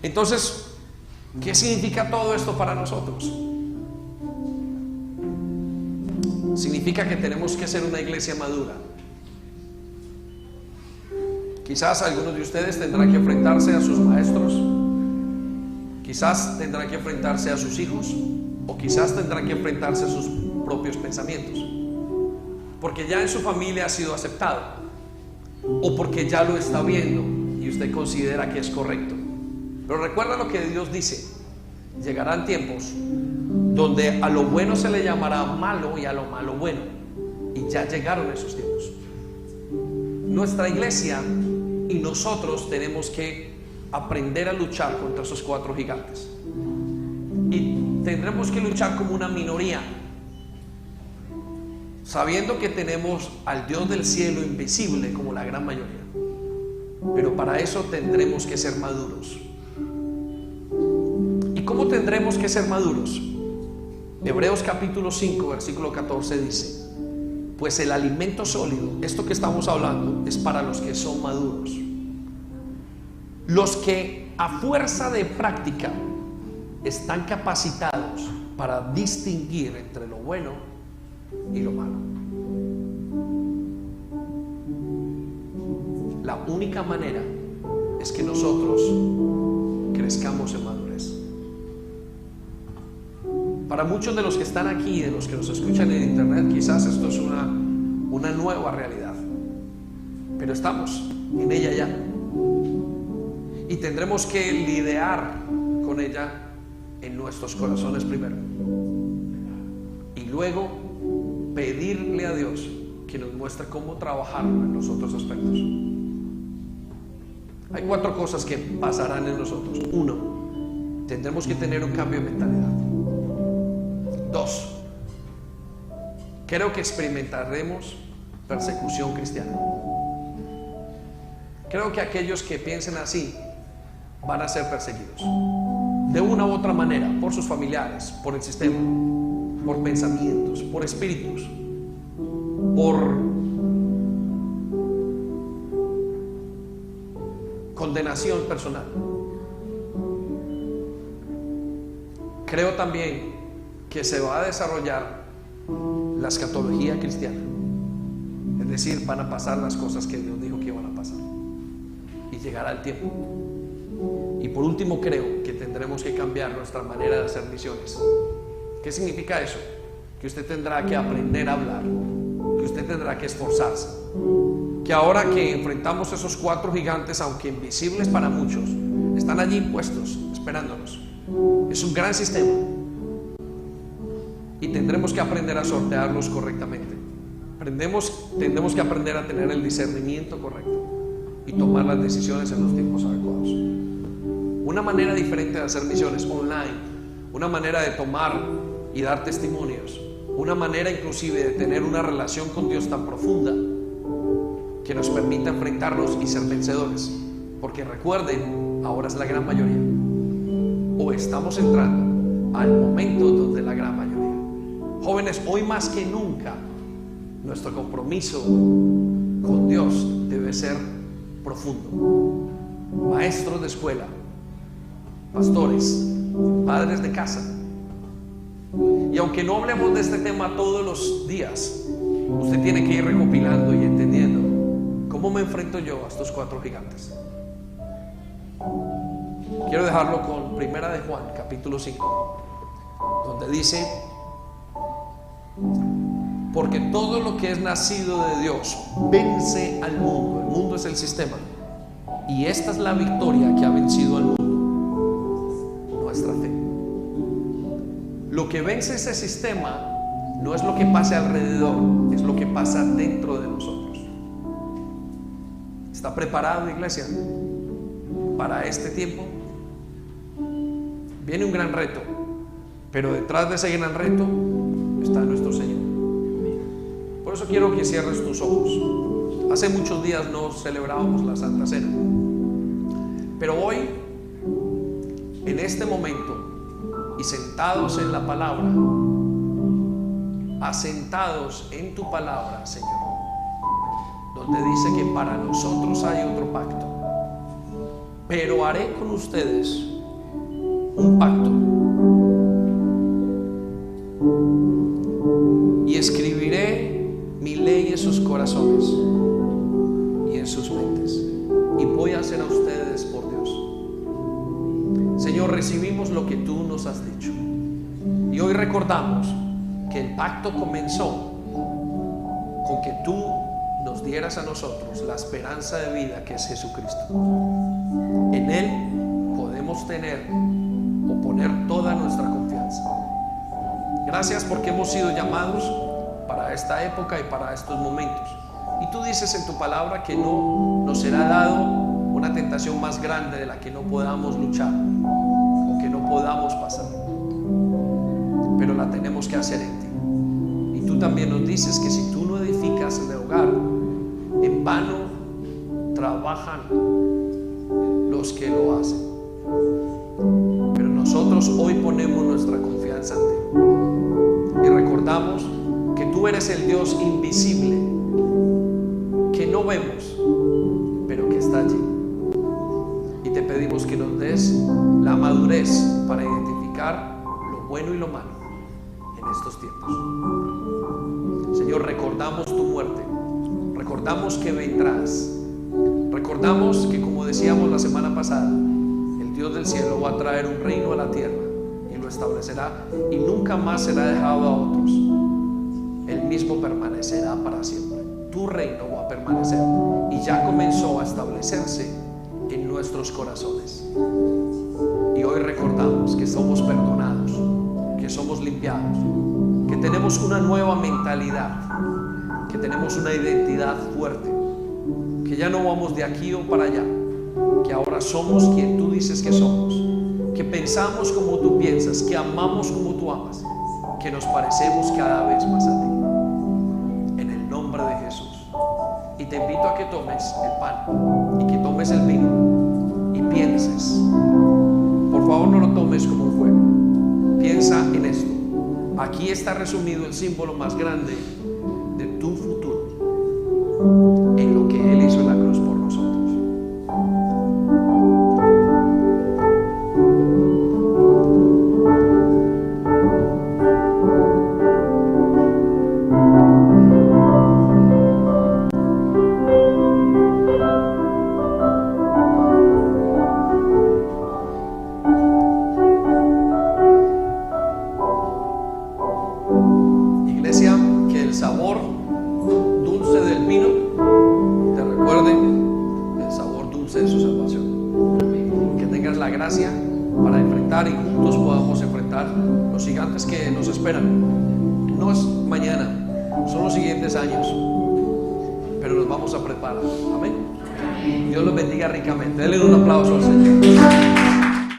Entonces, ¿qué significa todo esto para nosotros? Significa que tenemos que ser una iglesia madura. Quizás algunos de ustedes tendrán que enfrentarse a sus maestros, quizás tendrán que enfrentarse a sus hijos, o quizás tendrán que enfrentarse a sus propios pensamientos, porque ya en su familia ha sido aceptado, o porque ya lo está viendo y usted considera que es correcto. Pero recuerda lo que Dios dice: llegarán tiempos donde a lo bueno se le llamará malo y a lo malo bueno. Y ya llegaron esos tiempos. Nuestra iglesia y nosotros tenemos que aprender a luchar contra esos 4 gigantes. Y tendremos que luchar como una minoría, sabiendo que tenemos al Dios del cielo invisible como la gran mayoría. Pero para eso tendremos que ser maduros. ¿Y cómo tendremos que ser maduros? Hebreos capítulo 5 versículo 14 dice: pues el alimento sólido, esto que estamos hablando, es para los que son maduros, los que a fuerza de práctica están capacitados para distinguir entre lo bueno y lo malo. La única manera es que nosotros crezcamos en madurez. Para muchos de los que están aquí, de los que nos escuchan en internet, quizás esto es una nueva realidad, pero estamos en ella ya, y tendremos que lidiar con ella en nuestros corazones primero, y luego pedirle a Dios que nos muestre cómo trabajar en los otros aspectos. Hay 4 cosas que pasarán en nosotros. 1, tendremos que tener un cambio de mentalidad. 2, creo que experimentaremos persecución cristiana. Creo que aquellos que piensen así van a ser perseguidos de una u otra manera, por sus familiares, por el sistema, por pensamientos, por espíritus, por condenación personal. Creo también que se va a desarrollar la escatología cristiana, es decir, van a pasar las cosas que Dios dijo que iban a pasar, y llegará el tiempo. Y por último, creo que tendremos que cambiar nuestra manera de hacer misiones. ¿Qué significa eso? Que usted tendrá que aprender a hablar, que usted tendrá que esforzarse, que ahora que enfrentamos esos 4 gigantes, aunque invisibles para muchos, están allí puestos esperándonos. Es un gran sistema y tendremos que aprender a sortearlos correctamente. Tendremos que aprender a tener el discernimiento correcto y tomar las decisiones en los tiempos adecuados. Una manera diferente de hacer misiones online, una manera de tomar y dar testimonios, una manera inclusive de tener una relación con Dios tan profunda que nos permita enfrentarnos y ser vencedores. Porque recuerden, ahora es la gran mayoría, o estamos entrando al momento donde la gran mayoría. Jóvenes, hoy más que nunca nuestro compromiso con Dios debe ser profundo. Maestros de escuela, pastores, padres de casa. Y aunque no hablemos de este tema todos los días, usted tiene que ir recopilando y entendiendo cómo me enfrento yo a estos 4 gigantes. Quiero dejarlo con Primera de Juan, capítulo 5, donde dice: porque todo lo que es nacido de Dios vence al mundo. El mundo es el sistema, y esta es la victoria que ha vencido al mundo: nuestra fe. Lo que vence ese sistema no es lo que pase alrededor, es lo que pasa dentro de nosotros. ¿Está preparado, iglesia, para este tiempo? Viene un gran reto, pero detrás de ese gran reto está nuestro Señor. Por eso quiero que cierres tus ojos. Hace muchos días no celebrábamos la Santa Cena, pero hoy, en este momento, y sentados en la palabra, asentados en tu palabra, Señor, donde dice que para nosotros hay otro pacto, pero haré con ustedes un pacto y escribiré mi ley en sus corazones y en sus mentes, y voy a hacer a ustedes por Dios. Señor, recibimos lo que tú nos has dicho, y hoy recordamos que el pacto comenzó con que tú nos dieras a nosotros la esperanza de vida que es Jesucristo. En Él podemos tener o poner toda nuestra confianza. Gracias porque hemos sido llamados para esta época y para estos momentos. Y tú dices en tu palabra que no nos será dado una tentación más grande de la que no podamos luchar o que no podamos pasar, pero la tenemos que hacer en ti. Y tú también nos dices que si tú no edificas el hogar, en vano trabajan los que lo hacen. Pero nosotros hoy ponemos nuestra confianza en ti y recordamos que tú eres el Dios invisible que no vemos, pero que está allí. Y te pedimos que nos des la madurez para identificar lo bueno y lo malo en estos tiempos. Señor, recordamos tu muerte, recordamos que vendrás, recordamos que, como decíamos la semana pasada, el Dios del cielo va a traer un reino a la tierra y lo establecerá, y nunca más será dejado a otros. Él mismo permanecerá para siempre. Tu reino va a permanecer y ya comenzó a establecerse en nuestros corazones. Y hoy recordamos que somos perdonados, que somos limpiados, que tenemos una nueva mentalidad, que tenemos una identidad fuerte, que ya no vamos de aquí o para allá, que ahora somos quien tú dices que somos, que pensamos como tú piensas, que amamos como tú amas, que nos parecemos cada vez más a ti. En el nombre de Jesús. Y te invito a que tomes el pan y que tomes el vino y pienses. Por favor, no lo tomes como un juego. Piensa en esto. Aquí está resumido el símbolo más grande de tu futuro, en lo que Él hizo en la cruz por nosotros. Iglesia, que el sabor dulce del vino te recuerde el sabor dulce de su salvación. Que tengas la gracia para enfrentar y juntos podamos enfrentar los gigantes que nos esperan. No es mañana, son los siguientes años, pero nos vamos a preparar. Amén. Dios los bendiga ricamente. Denle un aplauso al Señor.